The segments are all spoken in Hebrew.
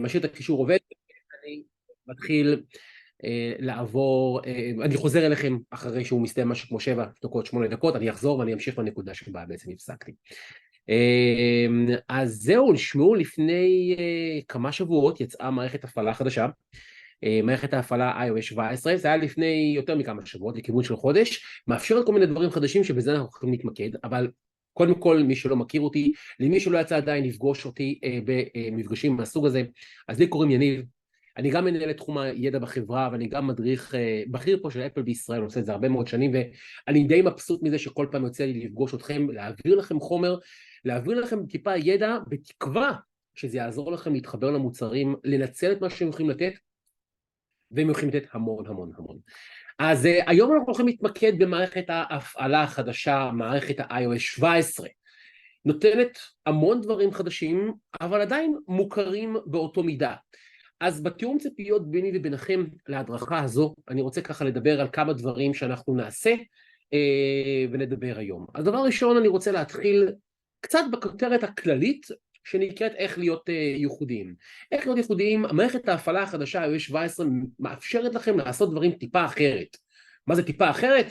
משאיר את הקישור עובד, אני מתחיל לעבור, אני חוזר אליכם אחרי שהוא מסתיים משהו כמו 7 דקות, 8 דקות, אני אחזור ואני אמשיך בנקודה שבה בעצם הפסקתי. אז זהו, נשמעו לפני כמה שבועות יצאה מערכת הפעלה חדשה, מערכת ההפעלה iOS 17, זה היה לפני יותר מכמה שבועות, לכיוון של חודש, מאפשרת כל מיני דברים חדשים שבזה אנחנו יכולים להתמקד, אבל קודם כל מי שלא מכיר אותי, למי שלא יצא עדיין לפגוש אותי במפגשים מהסוג הזה, אז לי קוראים יניב, אני גם מנהל את תחום הידע בחברה, ואני גם מדריך בכיר פה של אפל בישראל, אני עושה את זה הרבה מאוד שנים, ואני די מבסוט מזה שכל פעם יוצא לי לפגוש אתכם, להעביר לכם חומר, להעביר לכם טיפה ידע, בתקווה שזה יעזור לכם להתחבר למוצרים, לנצל את מה שהם יכולים לתת, והם יכולים לתת המון המון המון. אז היום אנחנו הולכים להתמקד במערכת ההפעלה החדשה, מערכת ה-iOS 17. נותנת המון דברים חדשים, אבל עדיין מוכרים באותו מידה. אז בתיאום ציפיות ביני וביניכם להדרכה הזו, אני רוצה ככה לדבר על כמה דברים שאנחנו נעשה ונדבר היום. אז דבר ראשון אני רוצה להתחיל קצת בכותרת הכללית, שנקראת איך להיות ייחודיים. איך להיות ייחודיים, מערכת ההפעלה החדשה, iOS 17, מאפשרת לכם לעשות דברים טיפה אחרת. מה זה טיפה אחרת?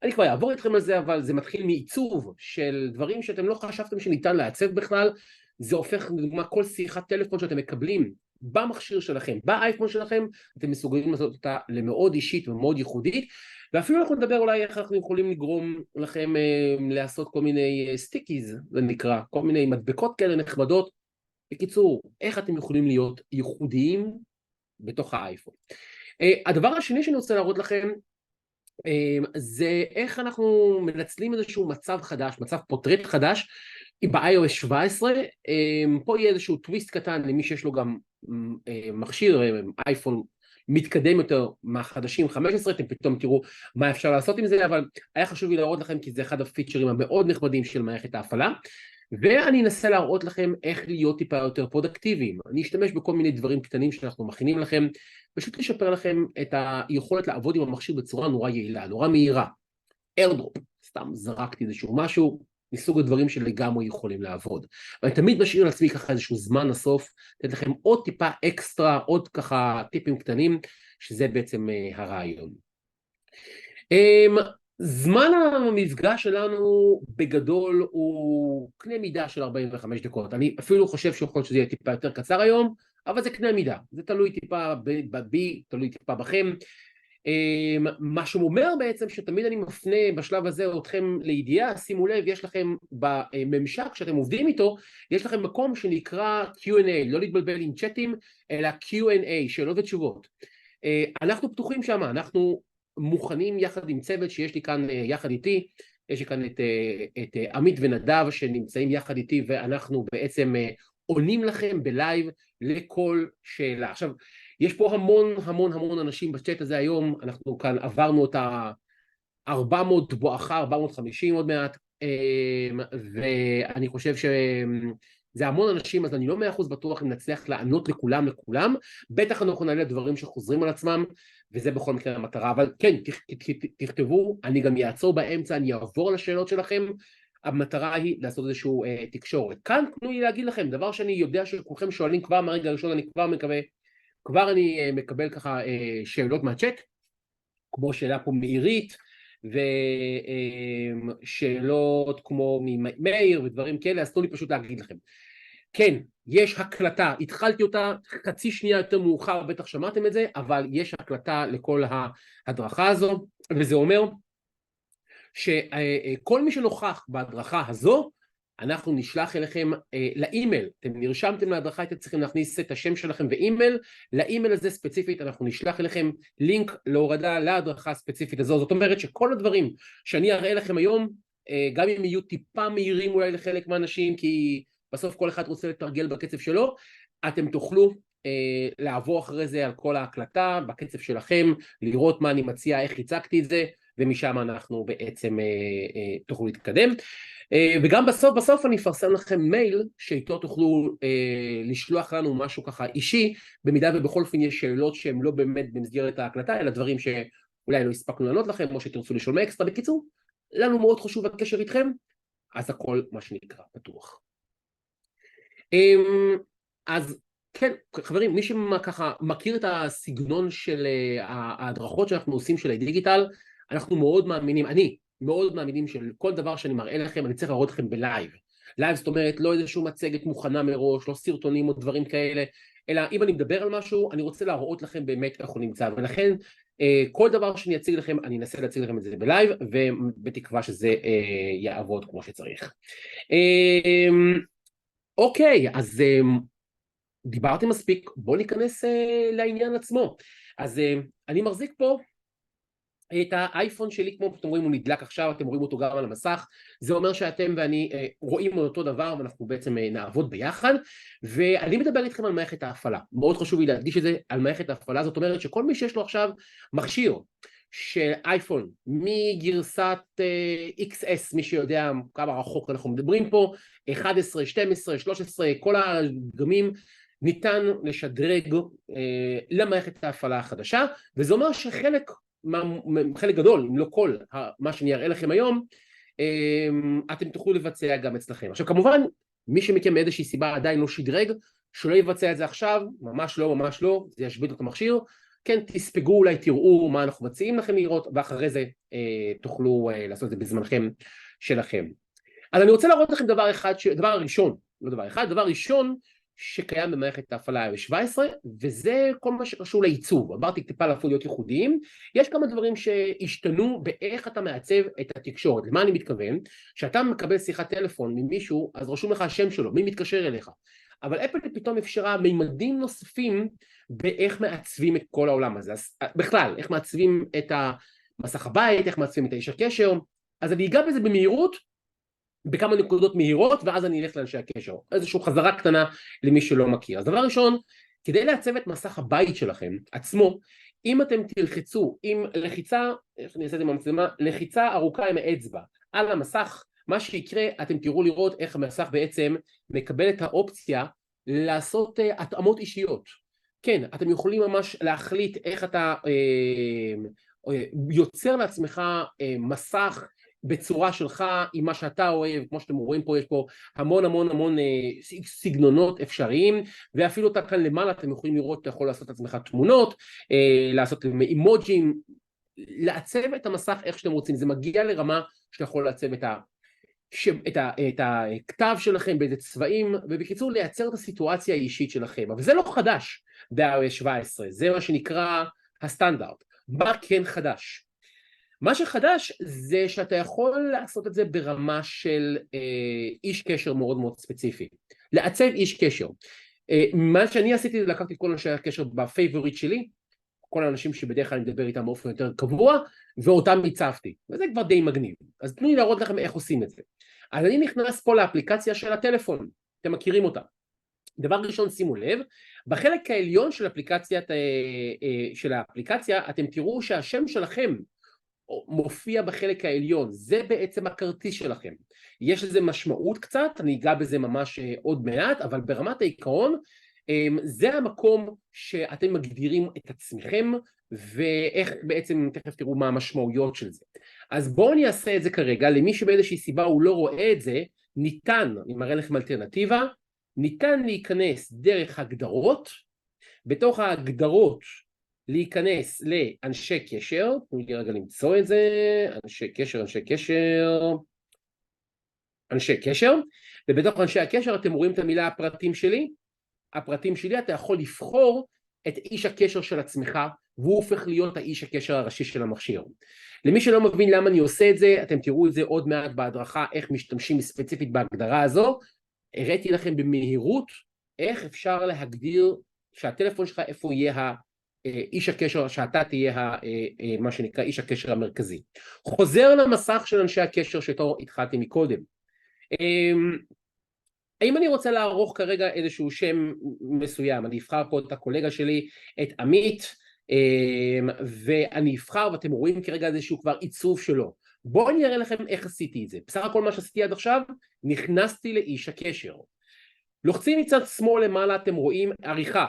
אני כבר אעבור איתכם על זה, אבל זה מתחיל מעיצוב של דברים שאתם לא חשבתם שניתן לעצב בכלל, זה הופך לדוגמה כל שיחת טלפון שאתם מקבלים במכשיר שלכם, באייפון שלכם, אתם מסוגלים לעשות אותה למאוד אישית ומאוד ייחודית, ואפילו אנחנו נדבר אולי איך אנחנו יכולים לגרום לכם לעשות כל מיני סטיקיז, זה נקרא, כל מיני מדבקות כאלה נחמדות. בקיצור, איך אתם יכולים להיות ייחודיים בתוך האייפון. הדבר השני שאני רוצה להראות לכם, זה איך אנחנו מנצלים איזשהו מצב חדש, מצב פורטרט חדש, ב-iOS 17, פה יהיה איזשהו טוויסט קטן למי שיש לו גם מכשיר אייפון מתקדם יותר מהחדשים 15, אתם פתאום תראו מה אפשר לעשות עם זה, אבל היה חשוב לי להראות לכם כי זה אחד הפיצ'רים המאוד נכבדים של מערכת ההפעלה, ואני אנסה להראות לכם איך להיות טיפה יותר פרודקטיביים. אני אשתמש בכל מיני דברים קטנים שאנחנו מכינים לכם, פשוט לשפר לכם את היכולת לעבוד עם המכשיר בצורה נורא יעילה, נורא מהירה. איירדרופ, סתם זרקתי איזשהו משהו, מסוג הדברים שלגמרי יכולים לעבוד. ואני תמיד משאיר לעצמי ככה איזשהו זמן לסוף, לתת לכם עוד טיפה אקסטרה, עוד ככה טיפים קטנים, שזה בעצם הרעיון. זמן המפגש שלנו בגדול הוא קנה מידה של 45 דקות. אני אפילו חושב שיכול שזה יהיה טיפה יותר קצר היום, אבל זה קנה מידה. זה תלוי טיפה בי, תלוי טיפה בכם. מה שאומר בעצם שתמיד אני מפנה בשלב הזה אתכם לידיעה, שימו לב, יש לכם בממשק שאתם עובדים איתו, יש לכם מקום שנקרא Q&A, לא להתבלבל עם צ'אטים, אלא Q&A, שאלות ותשובות. אנחנו פתוחים שם, אנחנו מוכנים יחד עם צוות שיש לי כאן יחד איתי, יש לי כאן את עמית ונדב שנמצאים יחד איתי, ואנחנו בעצם עונים לכם בלייב לכל שאלה. עכשיו, יש פה המון המון המון אנשים בצ'אט הזה היום, אנחנו כאן עברנו את ה-400 בואכה 450 עוד מעט, ואני חושב שזה המון אנשים, אז אני לא 100% בטוח אם נצליח לענות לכולם, בטח אנחנו נעלה דברים שחוזרים על עצמם, וזה בכל מקרה המטרה, אבל כן, תכתבו, אני גם יעצור באמצע, אני אעבור על השאלות שלכם, המטרה היא לעשות איזשהו תקשורת. כאן תנו לי להגיד לכם, דבר שאני יודע שכולכם שואלים כבר מהרגע הראשון, אני כבר מקווה, כבר אני מקבל ככה שאלות מהצ'אט, כמו שאלה פה מעירית, ושאלות כמו ממאיר ודברים כאלה, אז תנו לי פשוט להגיד לכם. כן, יש הקלטה, התחלתי אותה חצי שנייה יותר מאוחר, בטח שמעתם את זה, אבל יש הקלטה לכל ההדרכה הזו, וזה אומר שכל מי שנוכח בהדרכה הזו, אנחנו נשלח אליכם לאימייל, אתם נרשמתם להדרכה, אתם צריכים להכניס את השם שלכם ואימייל, לאימייל הזה ספציפית אנחנו נשלח אליכם לינק להורדה להדרכה הספציפית הזו, זאת אומרת שכל הדברים שאני אראה לכם היום, גם אם יהיו טיפה מהירים אולי לחלק מהאנשים, כי בסוף כל אחד רוצה לתרגל בקצב שלו, אתם תוכלו לעבור אחרי זה על כל ההקלטה, בקצב שלכם, לראות מה אני מציע, איך הצגתי את זה, ומשם אנחנו בעצם תוכלו להתקדם. וגם בסוף אני אפרסם לכם מייל שאיתו תוכלו לשלוח לנו משהו ככה אישי, במידה ובכל אופן יש שאלות שהן לא באמת במסגרת ההקלטה, אלא דברים שאולי לא הספקנו לענות לכם, או שתרצו לשאול מאקסטרה. בקיצור, לנו מאוד חשוב הקשר איתכם, אז הכל מה שנקרא פתוח. אז כן, חברים, מי שככה מכיר את הסגנון של ההדרכות שאנחנו עושים של הדיגיטל, אנחנו מאוד מאמינים, אני מאוד מאמינים של כל דבר שאני מראה לכם, אני צריך להראות לכם בלייב. לייב זאת אומרת לא איזושהי מצגת מוכנה מראש, לא סרטונים או דברים כאלה, אלא אם אני מדבר על משהו, אני רוצה להראות לכם באמת איך הוא נמצא, ולכן כל דבר שאני אציג לכם, אני אנסה להציג לכם את זה בלייב, ובתקווה שזה יעבוד כמו שצריך. אוקיי, אז דיברתי מספיק, בואו ניכנס לעניין עצמו. אז אני מחזיק פה את האייפון שלי, כמו שאתם רואים הוא נדלק עכשיו, אתם רואים אותו גם על המסך, זה אומר שאתם ואני רואים אותו דבר ואנחנו בעצם נעבוד ביחד, ואני מדבר איתכם על מערכת ההפעלה, מאוד חשוב לי להדגיש את זה, על מערכת ההפעלה, זאת אומרת שכל מי שיש לו עכשיו מכשיר של אייפון מגרסת XS, מי שיודע כמה רחוק אנחנו מדברים פה, 11, 12, 13, כל הדגמים, ניתן לשדרג למערכת ההפעלה החדשה, וזה אומר שחלק גדול, אם לא כל מה שאני אראה לכם היום, אתם תוכלו לבצע גם אצלכם. עכשיו כמובן, מי שמכם מאיזושהי סיבה עדיין לא שדרג, שלא יבצע את זה עכשיו, ממש לא, זה ישבית את המכשיר, כן, תספגו, אולי תראו מה אנחנו מציעים לכם לראות, ואחרי זה תוכלו לעשות את זה בזמנכם שלכם. אז אני רוצה להראות לכם דבר ראשון שקיים במערכת ההפעלה iOS 17, וזה כל מה שקשור לעיצוב. עברתי טיפה להפעולות ייחודיים, יש כמה דברים שהשתנו באיך אתה מעצב את התקשורת. למה אני מתכוון? שאתה מקבל שיחת טלפון ממישהו, אז רשום לך השם שלו, מי מתקשר אליך. אבל אפל פתאום אפשרה מימדים נוספים באיך מעצבים את כל העולם הזה. אז בכלל, איך מעצבים את המסך הבית, איך מעצבים את האיש הקשר, אז אני אגע בזה במהירות, בכמה נקודות מהירות, ואז אני אלך לאנשי הקשר. איזושהי חזרה קטנה למי שלא מכיר. אז דבר ראשון, כדי לעצב את מסך הבית שלכם עצמו, אם אתם תלחצו עם לחיצה, איך אני אעשה את זה במצלמה, לחיצה ארוכה עם האצבע על המסך, מה שיקרה, אתם תראו לראות איך המסך בעצם מקבל את האופציה לעשות התאמות אישיות. כן, אתם יכולים ממש להחליט איך אתה יוצר לעצמך מסך בצורה שלך, עם מה שאתה אוהב, כמו שאתם רואים פה, יש פה המון סגנונות אפשריים, ואפילו כאן למעלה אתם יכולים לראות, אתה יכול לעשות לעצמך תמונות, לעשות אימוג'ים, לעצב את המסך איך שאתם רוצים, זה מגיע לרמה שאתה יכול לעצב את הכתב שלכם באיזה צבעים, ובקיצור לייצר את הסיטואציה האישית שלכם, אבל זה לא חדש ב-iOS 17, זה מה שנקרא הסטנדרט. מה כן חדש? מה שחדש זה שאתה יכול לעשות את זה ברמה של איש קשר מאוד מאוד ספציפי, לעצב איש קשר. מה שאני עשיתי, לקחתי את כל אנשי הקשר בפייבוריט שלי, כל האנשים שבדרך כלל אני מדבר איתם באופן יותר קבוע, ואותם הצבתי, וזה כבר די מגניב. אז תנו לי להראות לכם איך עושים את זה. אז אני נכנס פה לאפליקציה של הטלפון, אתם מכירים אותה. דבר ראשון, שימו לב, בחלק העליון של האפליקציה, אתם תראו שהשם שלכם מופיע בחלק העליון, זה בעצם הכרטיס שלכם. יש לזה משמעות קצת, אני אגע בזה ממש עוד מעט, אבל ברמת העיקרון, זה המקום שאתם מגדירים את עצמכם, ואיך בעצם, תכף תראו מה המשמעויות של זה. אז בואו אני אעשה את זה כרגע, למי שבאיזושהי סיבה הוא לא רואה את זה, ניתן, אני מראה לכם אלטרנטיבה, ניתן להיכנס דרך הגדרות, בתוך ההגדרות, להיכנס לאנשי קשר, תנו לי רגע למצוא את זה, אנשי קשר, ובתוך אנשי הקשר אתם רואים את המילה הפרטים שלי, אתה יכול לבחור את איש הקשר של עצמך, והוא הופך להיות האיש הקשר הראשי של המכשיר. למי שלא מבין למה אני עושה את זה, אתם תראו את זה עוד מעט בהדרכה, איך משתמשים ספציפית בהגדרה הזו, הראיתי לכם במהירות, איך אפשר להגדיר שהטלפון שלך איפה יהיה איש הקשר, שאתה תהיה מה שנקרא איש הקשר המרכזי. חוזר למסך של אנשי הקשר שאיתו התחלתי מקודם. האם אני רוצה לערוך כרגע איזשהו שם מסוים, אני אבחר פה את הקולגה שלי, את עמית, ואני אבחר, ואתם רואים כרגע איזשהו כבר עיצוב שלו. בואו אני אראה לכם איך עשיתי את זה. בסך הכל מה שעשיתי עד עכשיו, נכנסתי לאיש הקשר. לוחצים מצד שמאל למעלה, אתם רואים עריכה.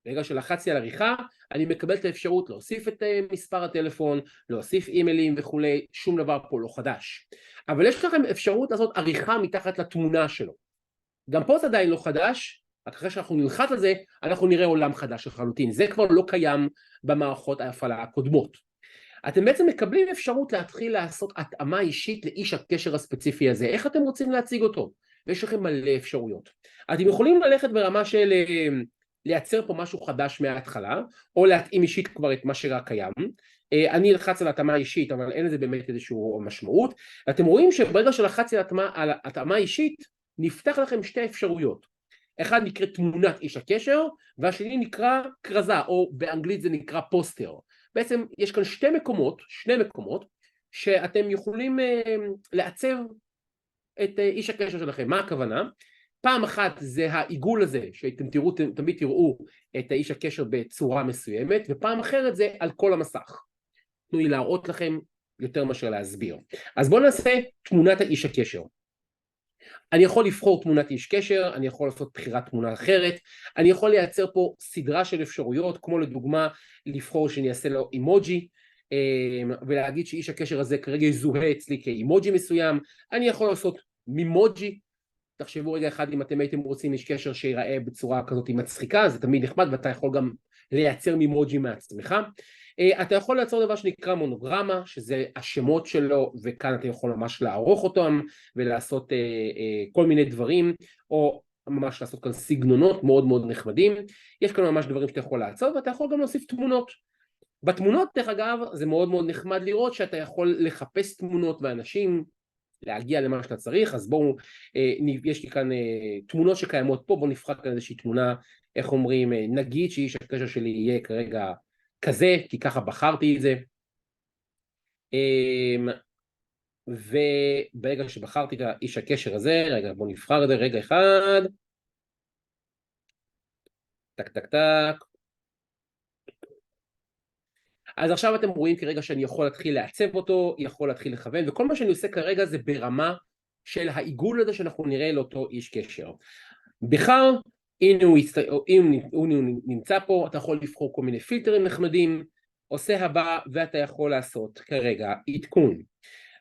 ברגע שלחצתי על עריכה, אני מקבל את האפשרות להוסיף את מספר הטלפון, להוסיף אימיילים וכולי, שום דבר פה לא חדש. אבל יש לכם אפשרות לעשות עריכה מתחת לתמונה שלו. גם פה זה עדיין לא חדש, רק אחרי שאנחנו נלחץ על זה, אנחנו נראה עולם חדש לחלוטין. זה כבר לא קיים במערכות ההפעלה הקודמות. אתם בעצם מקבלים אפשרות להתחיל לעשות התאמה אישית לאיש הקשר הספציפי הזה. איך אתם רוצים להציג אותו? ויש לכם מלא אפשרויות. אתם יכולים ללכת ברמה של לייצר פה משהו חדש מההתחלה, או להתאים אישית כבר את מה שרק קיים. אני אלחץ על התאמה אישית, אבל אין לזה באמת איזושהי משמעות. אתם רואים שברגע שלחצתי על התאמה אישית, נפתח לכם שתי אפשרויות. אחד נקרא תמונת איש הקשר, והשני נקרא כרזה, או באנגלית זה נקרא פוסטר. בעצם יש כאן שני מקומות, שאתם יכולים לעצב את איש הקשר שלכם. מה הכוונה? פעם אחת זה העיגול הזה, שאתם תמיד תראו את האיש הקשר בצורה מסוימת, ופעם אחרת זה על כל המסך. תנו לי להראות לכם יותר מאשר להסביר. אז בואו נעשה תמונת האיש הקשר. אני יכול לבחור תמונת איש קשר, אני יכול לעשות בחירת תמונה אחרת, אני יכול לייצר פה סדרה של אפשרויות, כמו לדוגמה לבחור שאני אעשה לו אימוג'י, ולהגיד שאיש הקשר הזה כרגע יזוהה אצלי כאימוג'י מסוים. אני יכול לעשות מימוג'י, תחשבו רגע אחד אם אתם הייתם רוצים איש קשר שיראה בצורה כזאת מצחיקה, זה תמיד נחמד, ואתה יכול גם לייצר מימוג'י מעצמך. אתה יכול לייצר דבר שנקרא מונוגרמה, שזה השמות שלו, וכאן אתה יכול ממש לערוך אותם ולעשות כל מיני דברים, או ממש לעשות כאן סגנונות מאוד מאוד נחמדים. יש כאן ממש דברים שאתה יכול לעצור, ואתה יכול גם להוסיף תמונות. בתמונות, דרך אגב, זה מאוד מאוד נחמד לראות שאתה יכול לחפש תמונות ואנשים, להגיע למה שאתה צריך. אז בואו, יש לי כאן תמונות שקיימות פה, בואו נבחר כאן איזושהי תמונה, איך אומרים, נגיד שאיש הקשר שלי יהיה כרגע כזה, כי ככה בחרתי את זה, וברגע שבחרתי את האיש הקשר הזה, רגע בואו נבחר את זה, רגע אחד, טק טק טק, אז עכשיו אתם רואים כרגע שאני יכול להתחיל לעצב אותו, יכול להתחיל לכוון, וכל מה שאני עושה כרגע זה ברמה של העיגול הזה שאנחנו נראה לאותו איש קשר. בחר, אם הוא נמצא פה, אתה יכול לבחור כל מיני פילטרים נחמדים, עושה הבא, ואתה יכול לעשות כרגע עדכון.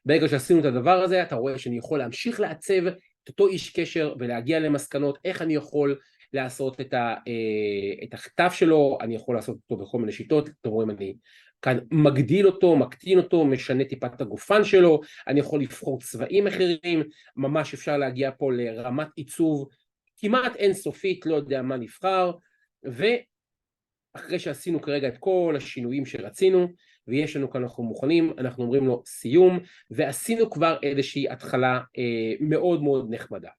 ברגע שעשינו את הדבר הזה, אתה רואה שאני יכול להמשיך לעצב את אותו איש קשר ולהגיע למסקנות איך אני יכול לעשות את הכתב שלו. אני יכול לעשות אותו בכל מיני שיטות. אתם רואים, אני כאן מגדיל אותו, מקטין אותו, משנה טיפה את הגופן שלו, אני יכול לבחור צבעים אחרים, ממש אפשר להגיע פה לרמת עיצוב כמעט אינסופית, לא יודע מה נבחר. ואחרי שעשינו כרגע את כל השינויים שרצינו, ויש לנו כאן, אנחנו מוכנים, אנחנו אומרים לו סיום, ועשינו כבר איזושהי התחלה מאוד מאוד נחמדה.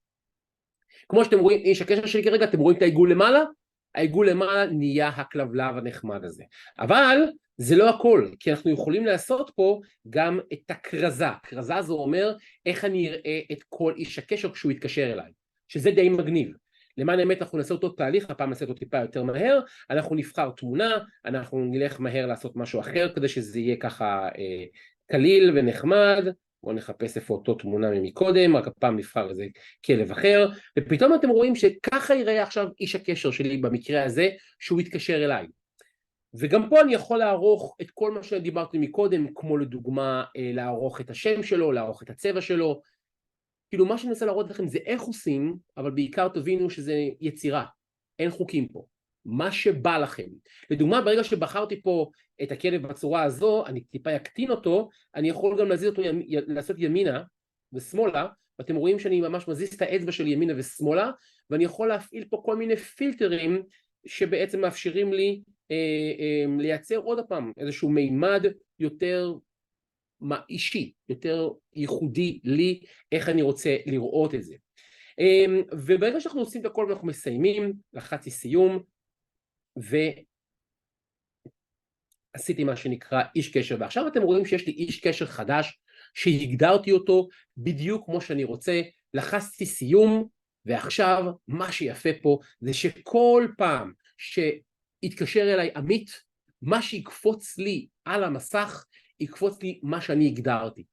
כמו שאתם רואים, איש הקשר שלי כרגע, אתם רואים את העיגול למעלה? העיגול למעלה נהיה הכלבלב הנחמד הזה. אבל זה לא הכל, כי אנחנו יכולים לעשות פה גם את הכרזה. כרזה זה אומר איך אני אראה את כל איש הקשר כשהוא יתקשר אליי, שזה די מגניב. למען האמת אנחנו נעשה אותו תהליך, הפעם נעשה אותו טיפה יותר מהר, אנחנו נבחר תמונה, אנחנו נלך מהר לעשות משהו אחר, כדי שזה יהיה ככה קליל ונחמד. בואו נחפש איפה אותו תמונה ממקודם, רק הפעם נבחר איזה כלב אחר, ופתאום אתם רואים שככה יראה עכשיו איש הקשר שלי במקרה הזה, שהוא יתקשר אליי. וגם פה אני יכול לערוך את כל מה שדיברתי מקודם, כמו לדוגמה לערוך את השם שלו, לערוך את הצבע שלו. כאילו מה שאני רוצה להראות לכם זה איך עושים, אבל בעיקר תבינו שזה יצירה, אין חוקים פה, מה שבא לכם. לדוגמה, ברגע שבחרתי פה את הכלב בצורה הזו, אני טיפה אקטין אותו, אני יכול גם להזיז אותו, לעשות ימינה ושמאלה, ואתם רואים שאני ממש מזיז את האצבע שלי ימינה ושמאלה, ואני יכול להפעיל פה כל מיני פילטרים, שבעצם מאפשרים לי לייצר עוד הפעם איזשהו מימד יותר אישי, יותר ייחודי לי, איך אני רוצה לראות את זה. וברגע שאנחנו עושים את הכל ואנחנו מסיימים, לחצתי סיום, ועשיתי מה שנקרא איש קשר, ועכשיו אתם רואים שיש לי איש קשר חדש, שהגדרתי אותו בדיוק כמו שאני רוצה, לחצתי סיום, ועכשיו מה שיפה פה, זה שכל פעם שהתקשר אליי עמית, מה שיקפוץ לי על המסך, יקפוץ לי מה שאני הגדרתי.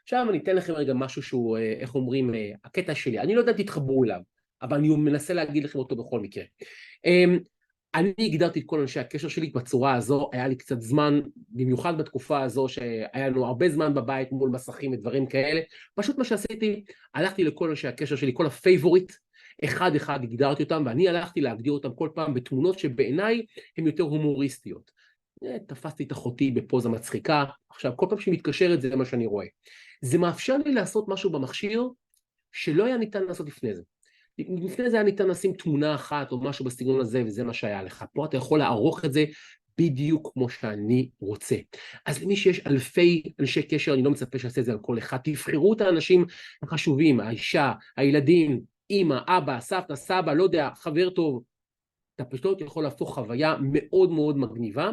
עכשיו אני אתן לכם רגע משהו שהוא, איך אומרים, הקטע שלי, אני לא יודע אם תתחברו אליו, אבל אני מנסה להגיד לכם אותו בכל מקרה. אני הגדרתי את כל אנשי הקשר שלי בצורה הזו, היה לי קצת זמן, במיוחד בתקופה הזו שהיה לנו הרבה זמן בבית מול מסכים ודברים כאלה, פשוט מה שעשיתי, הלכתי לכל אנשי הקשר שלי, כל הפייבוריט, אחד אחד הגדרתי אותם, ואני הלכתי להגדיר אותם כל פעם בתמונות שבעיניי הן יותר הומוריסטיות. תפסתי את אחותי בפוזה מצחיקה, עכשיו כל פעם שהיא מתקשרת זה מה שאני רואה. זה מאפשר לי לעשות משהו במכשיר שלא היה ניתן לעשות לפני זה. לפני זה היה ניתן לשים תמונה אחת או משהו בסגנון הזה, וזה מה שהיה לך. פה אתה יכול לערוך את זה בדיוק כמו שאני רוצה. אז למי שיש אלפי אנשי קשר, אני לא מצפה שעשה את זה על כל אחד, תבחרו את האנשים החשובים, האישה, הילדים, אמא, אבא, סבתא, סבא, לא יודע, חבר טוב, אתה פשוט יכול להפוך חוויה מאוד מאוד מגניבה,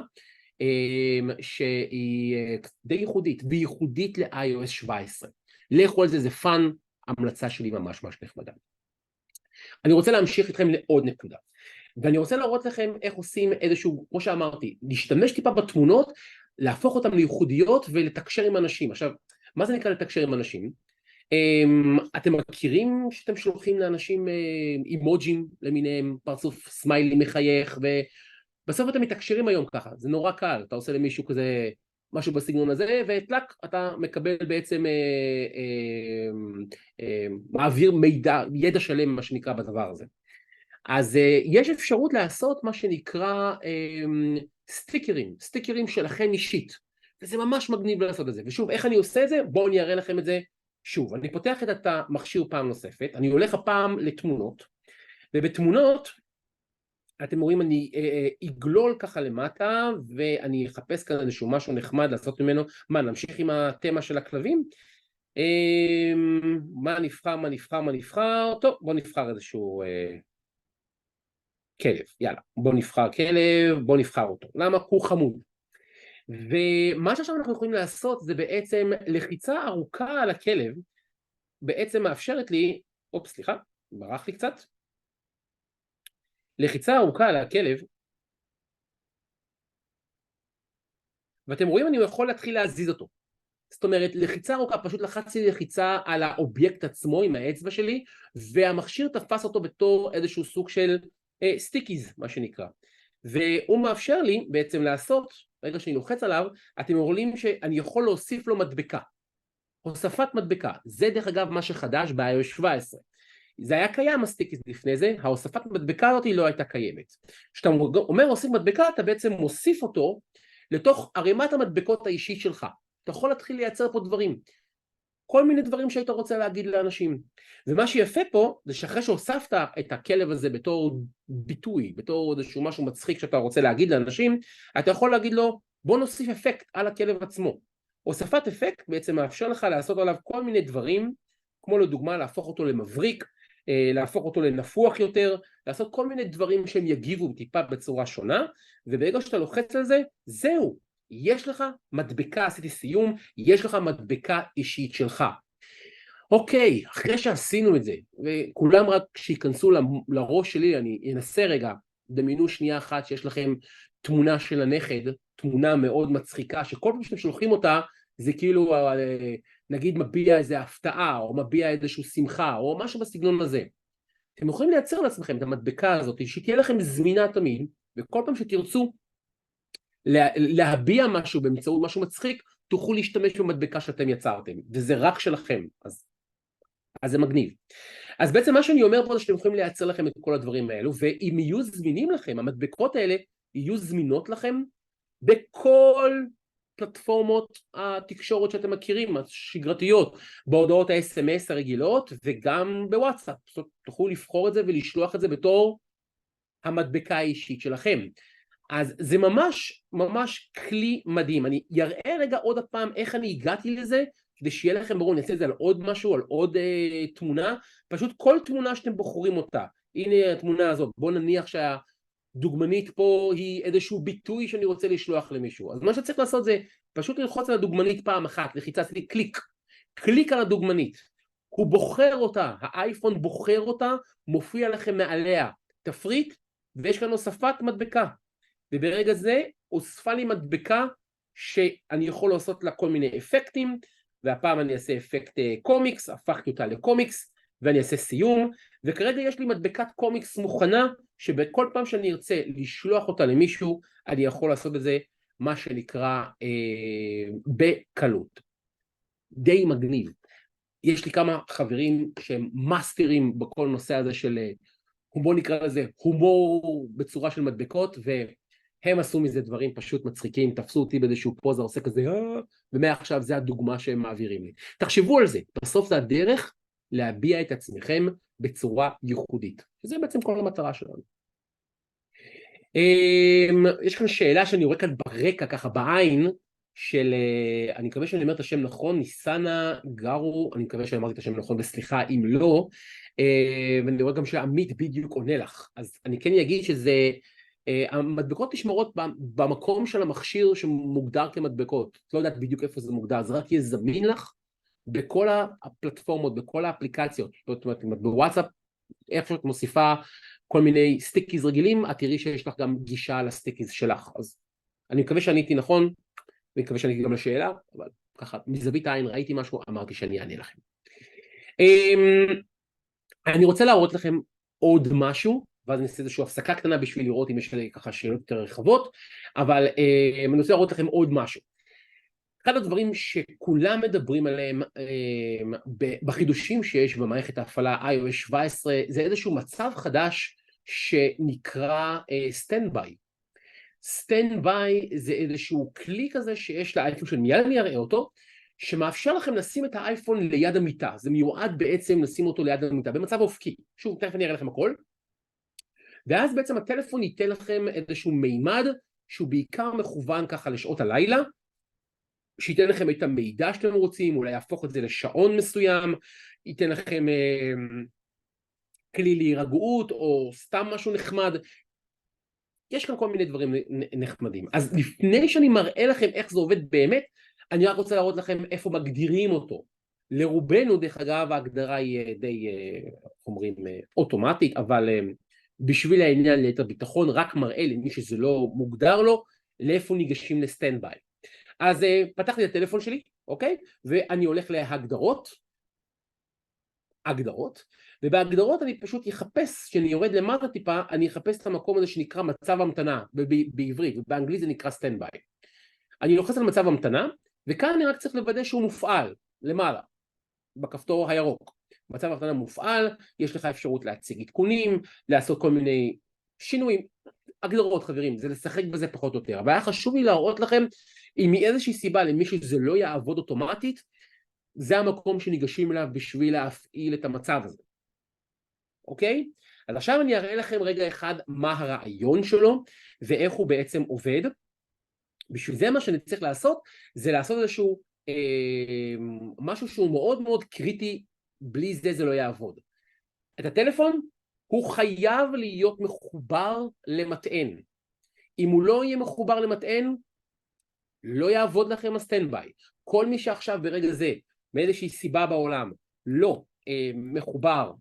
שהיא די ייחודית, וייחודית ל-iOS 17. לכו על זה, זה פאן, המלצה שלי ממש ממש נחמדה. אני רוצה להמשיך איתכם לעוד נקודה, ואני רוצה להראות לכם איך עושים איזשהו, כמו שאמרתי, להשתמש טיפה בתמונות, להפוך אותן לייחודיות ולתקשר עם אנשים. עכשיו, מה זה נקרא לתקשר עם אנשים? אתם מכירים שאתם שולחים לאנשים אימוג'ים למיניהם, פרצוף סמיילי מחייך, ובסוף אתם מתקשרים היום ככה, זה נורא קל, אתה עושה למישהו כזה משהו בסגנון הזה, וטלק, אתה מקבל בעצם מעביר מידע, ידע שלם מה שנקרא בדבר הזה. אז יש אפשרות לעשות מה שנקרא סטיקרים שלכם אישית, וזה ממש מגניב לעשות את זה. ושוב, איך אני עושה את זה? בואו אני אראה לכם את זה שוב. אני פותח את המכשיר פעם נוספת, אני הולך הפעם לתמונות, ובתמונות, אתם רואים, אני אגלול ככה למטה, ואני אחפש כאן איזשהו משהו נחמד לעשות ממנו. מה, נמשיך עם התמה של הכלבים? מה נבחר? טוב, בואו נבחר איזשהו כלב, יאללה, בואו נבחר כלב, בואו נבחר אותו. למה? הוא חמוד. ומה שעכשיו אנחנו יכולים לעשות זה בעצם לחיצה ארוכה על הכלב, בעצם מאפשרת לי, סליחה, ברח לי קצת. לחיצה ארוכה על הכלב, ואתם רואים אני יכול להתחיל להזיז אותו. זאת אומרת, לחיצה ארוכה, פשוט לחצתי לחיצה על האובייקט עצמו עם האצבע שלי, והמכשיר תפס אותו בתור איזשהו סוג של סטיקיז, מה שנקרא. והוא מאפשר לי בעצם לעשות, ברגע שאני לוחץ עליו, אתם רואים שאני יכול להוסיף לו מדבקה. הוספת מדבקה. זה דרך אגב מה שחדש ב-iOS 17. זה היה קיים הסטיקיז לפני זה, ההוספת מדבקה הזאת לא הייתה קיימת. כשאתה אומר הוסיף מדבקה, אתה בעצם מוסיף אותו לתוך ערימת המדבקות האישית שלך. אתה יכול להתחיל לייצר פה דברים. כל מיני דברים שהיית רוצה להגיד לאנשים. ומה שיפה פה, זה שאחרי שהוספת את הכלב הזה בתור ביטוי, בתור איזשהו משהו מצחיק שאתה רוצה להגיד לאנשים, אתה יכול להגיד לו, בוא נוסיף אפקט על הכלב עצמו. הוספת אפקט בעצם מאפשר לך לעשות עליו כל מיני דברים, כמו לדוגמה להפוך אותו למבריק, להפוך אותו לנפוח יותר, לעשות כל מיני דברים שהם יגיבו טיפה בצורה שונה, וברגע שאתה לוחץ על זה, זהו. יש לך מדבקה, עשיתי סיום, יש לך מדבקה אישית שלך. אוקיי, אחרי שעשינו את זה, וכולם רק שיכנסו לראש שלי, אני אנסה רגע, דמיינו שנייה אחת שיש לכם תמונה של הנכד, תמונה מאוד מצחיקה, שכל פעם שאתם שולחים אותה, זה כאילו, נגיד מביע איזו הפתעה, או מביע איזושהי שמחה, או משהו בסגנון הזה. אתם יכולים לייצר לעצמכם את המדבקה הזאת, שתהיה לכם זמינה תמיד, וכל פעם שתרצו, להביע משהו באמצעות משהו מצחיק, תוכלו להשתמש במדבקה שאתם יצרתם, וזה רק שלכם, אז זה מגניב. אז בעצם מה שאני אומר פה זה שאתם יכולים לייצר לכם את כל הדברים האלו, ואם יהיו זמינים לכם, המדבקות האלה יהיו זמינות לכם בכל פלטפורמות התקשורת שאתם מכירים, השגרתיות, בהודעות ה-SMS הרגילות, וגם בוואטסאפ, תוכלו לבחור את זה ולשלוח את זה בתור המדבקה האישית שלכם. אז זה ממש ממש כלי מדהים. אני אראה רגע עוד הפעם איך אני הגעתי לזה, כדי שיהיה לכם ברור, אני אעשה את זה על עוד משהו, על עוד תמונה, פשוט כל תמונה שאתם בוחרים אותה, הנה התמונה הזאת, בוא נניח שהדוגמנית פה היא איזשהו ביטוי שאני רוצה לשלוח למישהו, אז מה שצריך לעשות זה פשוט ללחוץ על הדוגמנית פעם אחת, לחיצה עשיתי קליק על הדוגמנית, הוא בוחר אותה, האייפון בוחר אותה, מופיע לכם מעליה תפריט, ויש כאן הוספת מדבקה, וברגע זה הוספה לי מדבקה שאני יכול לעשות לה כל מיני אפקטים, והפעם אני אעשה אפקט קומיקס, הפכתי אותה לקומיקס, ואני אעשה סיום, וכרגע יש לי מדבקת קומיקס מוכנה, שבכל פעם שאני ארצה לשלוח אותה למישהו, אני יכול לעשות את זה מה שנקרא בקלות. די מגניב. יש לי כמה חברים שהם מאסטרים בכל נושא הזה של, בוא נקרא לזה, הומור בצורה של מדבקות, והם עשו מזה דברים פשוט מצחיקים, תפסו אותי באיזשהו פוזה, עושה כזה, ומעכשיו זה הדוגמה שהם מעבירים לי. תחשבו על זה, בסוף זה הדרך להביע את עצמכם בצורה ייחודית, שזה בעצם כל המטרה שלנו. יש כאן שאלה שאני רואה כאן ברקע, ככה בעין, של, אני מקווה שאני אומר את השם נכון, ניסנה גרו, אני מקווה שאני אמרתי את השם נכון, וסליחה אם לא, ואני רואה גם שעמית בדיוק עונה לך, אז אני כן אגיד שזה, המדבקות נשמרות במקום של המכשיר שמוגדר כמדבקות, את לא יודעת בדיוק איפה זה מוגדר, זה רק יהיה זמין לך בכל הפלטפורמות, בכל האפליקציות, זאת אומרת, בוואטסאפ, איפה שאת מוסיפה כל מיני סטיקיז רגילים, את תראי שיש לך גם גישה לסטיקיז שלך, אז אני מקווה שעניתי נכון, ואני מקווה שעניתי גם לשאלה, אבל ככה, מזווית העין ראיתי משהו, אמרתי שאני אענה לכם. אני רוצה להראות לכם עוד משהו, ואז אני אעשה איזושהי הפסקה קטנה בשביל לראות אם יש לי ככה שאלות יותר רחבות, אבל אני רוצה להראות לכם עוד משהו. אחד הדברים שכולם מדברים עליהם בחידושים שיש במערכת ההפעלה iOS 17, זה איזשהו מצב חדש שנקרא סטנדביי. סטנדביי זה איזשהו כלי כזה שיש לאייפון מיד אני אראה אותו, שמאפשר לכם לשים את האייפון ליד המיטה, זה מיועד בעצם לשים אותו ליד המיטה, במצב אופקי, שוב תכף אני אראה לכם הכל, ואז בעצם הטלפון ייתן לכם איזשהו מימד, שהוא בעיקר מכוון ככה לשעות הלילה, שייתן לכם את המידע שאתם רוצים, אולי יהפוך את זה לשעון מסוים, ייתן לכם כלי להירגעות, או סתם משהו נחמד, יש כאן כל מיני דברים נחמדים. אז לפני שאני מראה לכם איך זה עובד באמת, אני רק רוצה להראות לכם איפה מגדירים אותו. לרובנו, דרך אגב, ההגדרה היא די, אומרים, אוטומטית, אבל בשביל העניין ליתר ביטחון, רק מראה למי שזה לא מוגדר לו, לאיפה ניגשים לסטנדביי. אז פתחתי את הטלפון שלי, אוקיי? ואני הולך להגדרות, ובהגדרות אני פשוט אחפש, כשאני יורד למטה טיפה, אני אחפש את המקום הזה שנקרא מצב המתנה, בעברית, ובאנגלית זה נקרא סטנדביי. אני לוחץ על מצב המתנה, וכאן אני רק צריך לוודא שהוא מופעל, למעלה, בכפתור הירוק. מצב המתנה מופעל, יש לך אפשרות להציג עדכונים, לעשות כל מיני שינויים, הגדרות חברים, זה לשחק בזה פחות או יותר, אבל היה חשוב לי להראות לכם, אם מאיזושהי סיבה למישהו זה לא יעבוד אוטומטית, זה המקום שניגשים אליו בשביל להפעיל את המצב הזה. אוקיי? אז עכשיו אני אראה לכם רגע אחד מה הרעיון שלו, ואיך הוא בעצם עובד. בשביל זה מה שאני צריך לעשות, זה לעשות איזשהו משהו שהוא מאוד מאוד קריטי, בלי זה זה לא יעבוד. את הטלפון, הוא חייב להיות מחובר למטען. אם הוא לא יהיה מחובר למטען, לא יעבוד לכם הסטנדביי. כל מי שעכשיו ברגע זה, מאיזושהי סיבה בעולם, לא מחובר,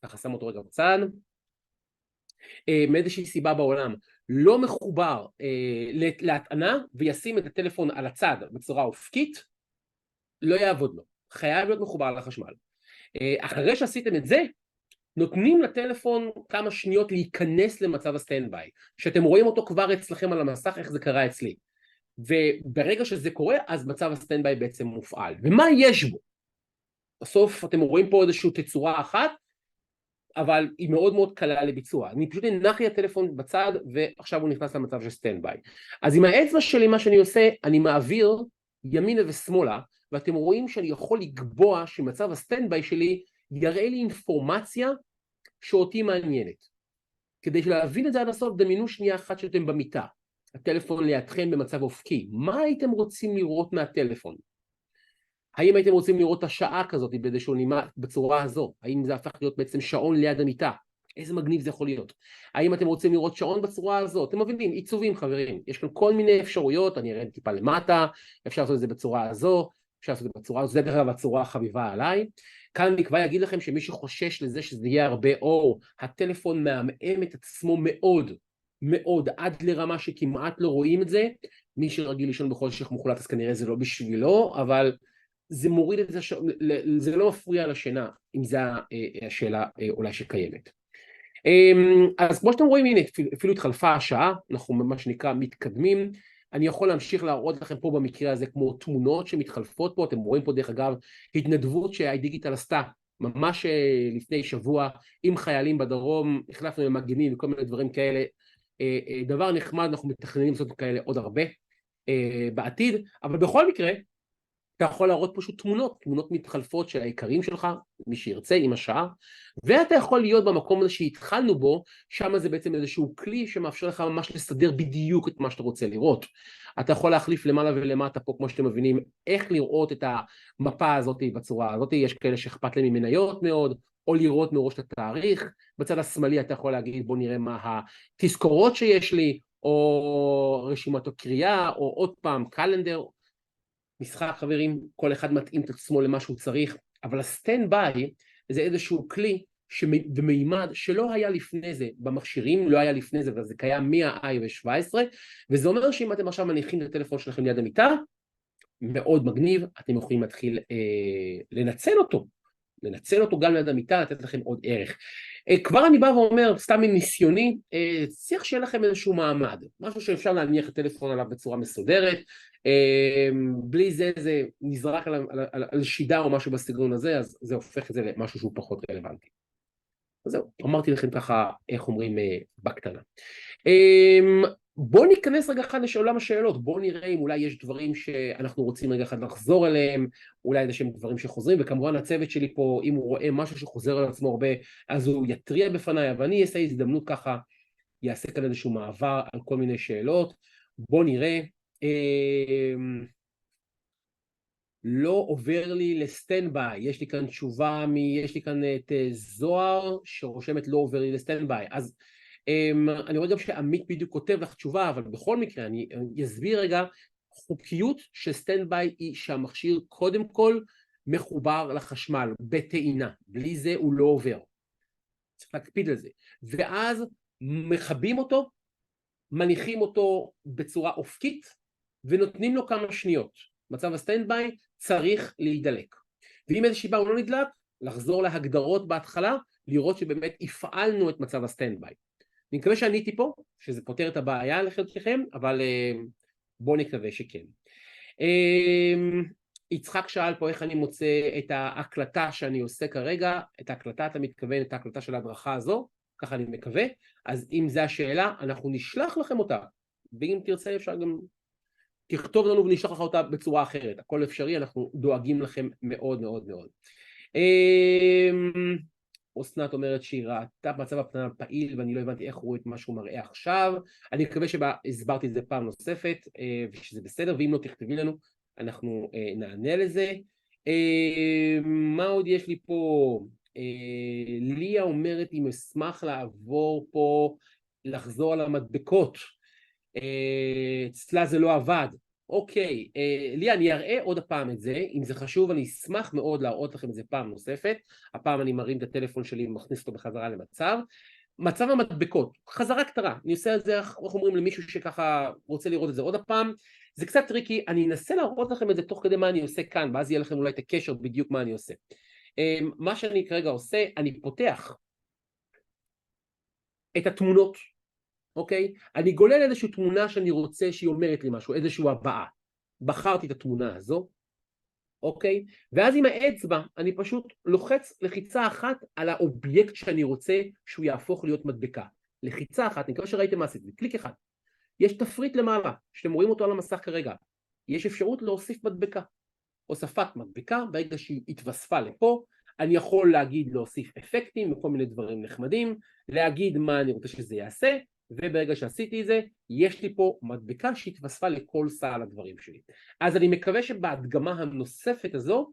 ככה שם אותו רגע בצד, מאיזושהי סיבה בעולם, לא מחובר להטענה, וישים את הטלפון על הצד בצורה אופקית, לא יעבוד לו. חייב להיות מחובר לחשמל. אחרי שעשיתם את זה, נותנים לטלפון כמה שניות להיכנס למצב הסטנדביי, שאתם רואים אותו כבר אצלכם על המסך, איך זה קרה אצלי. וברגע שזה קורה, אז מצב הסטנדביי בעצם מופעל. ומה יש בו? בסוף אתם רואים פה איזושהי תצורה אחת, אבל היא מאוד מאוד קלה לביצוע. אני פשוט הנחתי הטלפון בצד, ועכשיו הוא נכנס למצב של סטנדביי. אז עם האצבע שלי, מה שאני עושה, אני מעביר ימינה ושמאלה, ואתם רואים שאני יכול לקבוע שמצב הסטנדביי שלי יראה לי אינפורמציה שאותי מעניינת. כדי להבין את זה עד הסוף, דמיינו שנייה אחת שאתם במיטה. הטלפון לידכם במצב אופקי. מה הייתם רוצים לראות מהטלפון? האם הייתם רוצים לראות את השעה כזאת באיזשהו נימה בצורה הזו? האם זה הפך להיות בעצם שעון ליד המיטה? איזה מגניב זה יכול להיות? האם אתם רוצים לראות שעון בצורה הזו? אתם מבינים, עיצובים חברים. יש כאן כל מיני אפשרויות, אני אראה טיפה למטה, אפשר לעשות את זה בצורה הזו, אפשר לעשות את זה בצורה הזו, זה דרך אגב הצורה החביבה עליי. כאן אני כבר אגיד לכם שמי שחושש לזה שזה יהיה הרבה אור, הטלפון מעמעם את עצמו מאוד, מאוד, עד לרמה שכמעט לא רואים את זה. מי שרגיל לישון בחושך מוחלט אז כנראה זה לא בשבילו, אבל זה מוריד את זה, זה לא מפריע לשינה, אם זה השאלה אולי שקיימת. אז כמו שאתם רואים, הנה, אפילו התחלפה השעה, אנחנו מה שנקרא מתקדמים, אני יכול להמשיך להראות לכם פה במקרה הזה כמו תמונות שמתחלפות פה, אתם רואים פה דרך אגב התנדבות שהדיגיטל עשתה ממש לפני שבוע עם חיילים בדרום, החלפנו עם מגנים וכל מיני דברים כאלה, דבר נחמד, אנחנו מתכננים לעשות כאלה עוד הרבה בעתיד, אבל בכל מקרה אתה יכול להראות פשוט תמונות מתחלפות של העיקרים שלך, מי שירצה עם השעה, ואתה יכול להיות במקום הזה שהתחלנו בו, שם זה בעצם איזשהו כלי שמאפשר לך ממש לסדר בדיוק את מה שאתה רוצה לראות. אתה יכול להחליף למעלה ולמטה פה, כמו שאתם מבינים, איך לראות את המפה הזאת בצורה הזאת, יש כאלה שאכפת להם ממניות מאוד, או לראות מראש את התאריך, בצד השמאלי אתה יכול להגיד בוא נראה מה התזכורות שיש לי, או רשימת הקריאה, או עוד פעם קלנדר, משחק חברים, כל אחד מתאים את עצמו למה שהוא צריך, אבל הסטנד ביי זה איזשהו כלי ומימד שלא היה לפני זה במכשירים, לא היה לפני זה, וזה קיים מה-iOS 17, וזה אומר שאם אתם עכשיו מניחים את הטלפון שלכם ליד המיטה, מאוד מגניב, אתם יכולים להתחיל לנצל אותו גם ליד המיטה, לתת לכם עוד ערך. כבר אני בא ואומר, סתם מניסיוני, צריך שיהיה לכם איזשהו מעמד, משהו שאפשר להניח את הטלפון עליו בצורה מסודרת, בלי זה נזרק על שידה או משהו בסגנון הזה, אז זה הופך את זה למשהו שהוא פחות רלוונטי. אז זהו, אמרתי לכם ככה, איך אומרים, בקטנה. בואו ניכנס רגע אחד לעולם השאלות, בואו נראה אם אולי יש דברים שאנחנו רוצים רגע אחד לחזור אליהם, אולי איזה שהם דברים שחוזרים, וכמובן הצוות שלי פה, אם הוא רואה משהו שחוזר על עצמו הרבה, אז הוא יתריע בפניי, אבל אני אעשה הזדמנות ככה, יעשה כאן איזשהו מעבר על כל מיני שאלות, בואו נראה, לא עובר לי לסטנד ביי, יש לי כאן תשובה, יש לי כאן את זוהר שרושמת לא עובר לי לסטנד ביי, אז אני רואה גם שעמית בדיוק כותב לך תשובה, אבל בכל מקרה אני אסביר רגע, חוקיות של סטנד ביי היא שהמכשיר קודם כל מחובר לחשמל בטעינה, בלי זה הוא לא עובר, צריך להקפיד על זה, ואז מכבים אותו, מניחים אותו בצורה אופקית ונותנים לו כמה שניות, מצב הסטנד ביי צריך להידלק, ואם איזושהי סיבה הוא לא נדלק, לחזור להגדרות בהתחלה, לראות שבאמת הפעלנו את מצב הסטנד ביי. אני מקווה שעניתי פה, שזה פותר את הבעיה לחלקכם, אבל בואו נקווה שכן. יצחק שאל פה איך אני מוצא את ההקלטה שאני עושה כרגע, את ההקלטה, אתה מתכוון את ההקלטה של ההדרכה הזו, ככה אני מקווה, אז אם זו השאלה, אנחנו נשלח לכם אותה, ואם תרצה אפשר גם תכתוב לנו ונשלח לך אותה בצורה אחרת, הכל אפשרי, אנחנו דואגים לכם מאוד מאוד מאוד. אסנת אומרת שהיא ראתה מצב הפניה פעיל ואני לא הבנתי איך רואה את מה שהוא מראה עכשיו, אני מקווה שהסברתי את זה פעם נוספת ושזה בסדר, ואם לא תכתבי לנו אנחנו נענה לזה. מה עוד יש לי פה? ליה אומרת אם אשמח לעבור פה, לחזור על המדבקות, אצלה זה לא עבד. אוקיי, ליה, אני אראה עוד הפעם את זה, אם זה חשוב אני אשמח מאוד להראות לכם את זה פעם נוספת, הפעם אני מרים את הטלפון שלי ומכניס אותו בחזרה למצב, מצב המדבקות, חזרה קטרה, אני עושה את זה, איך אומרים למישהו שככה רוצה לראות את זה עוד הפעם, זה קצת טריקי, אני אנסה להראות לכם את זה תוך כדי מה אני עושה כאן, ואז יהיה לכם אולי את הקשר בדיוק מה אני עושה. מה שאני כרגע עושה, אני פותח את התמונות, אוקיי? אני גולל איזושהי תמונה שאני רוצה שהיא אומרת לי משהו, איזושהי הבעה. בחרתי את התמונה הזו, אוקיי? ואז עם האצבע אני פשוט לוחץ לחיצה אחת על האובייקט שאני רוצה שהוא יהפוך להיות מדבקה. לחיצה אחת, אני מקווה שראיתם מה עשיתי, קליק אחד. יש תפריט למעלה, שאתם רואים אותו על המסך כרגע. יש אפשרות להוסיף מדבקה. הוספת מדבקה, ברגע שהיא התווספה לפה, אני יכול להגיד להוסיף אפקטים וכל מיני דברים נחמדים, להגיד מה אני רוצה שזה יעשה, וברגע שעשיתי את זה, יש לי פה מדבקה שהתווספה לכל סל הדברים שלי. אז אני מקווה שבהדגמה הנוספת הזו,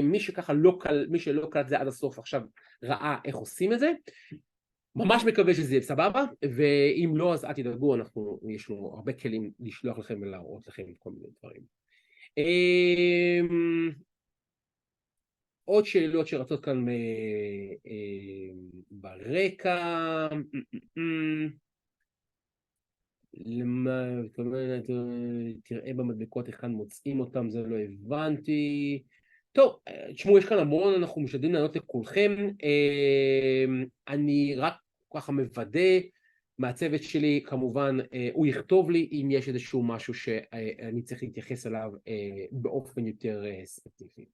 מי שלא קלט זה עד הסוף עכשיו ראה איך עושים את זה, ממש מקווה שזה יהיה סבבה, ואם לא אז אל תדאגו, יש לנו הרבה כלים לשלוח לכם ולהראות לכם כל מיני דברים. עוד שאלות שרצות כאן ברקע, תראה במדבקות איך כאן מוצאים אותם, זה לא הבנתי. טוב, תשמעו, יש כאן המון, אנחנו משתדלים לענות לכולכם, אני רק ככה מוודא מהצוות שלי, כמובן הוא יכתוב לי אם יש איזשהו משהו שאני צריך להתייחס אליו באופן יותר ספציפי.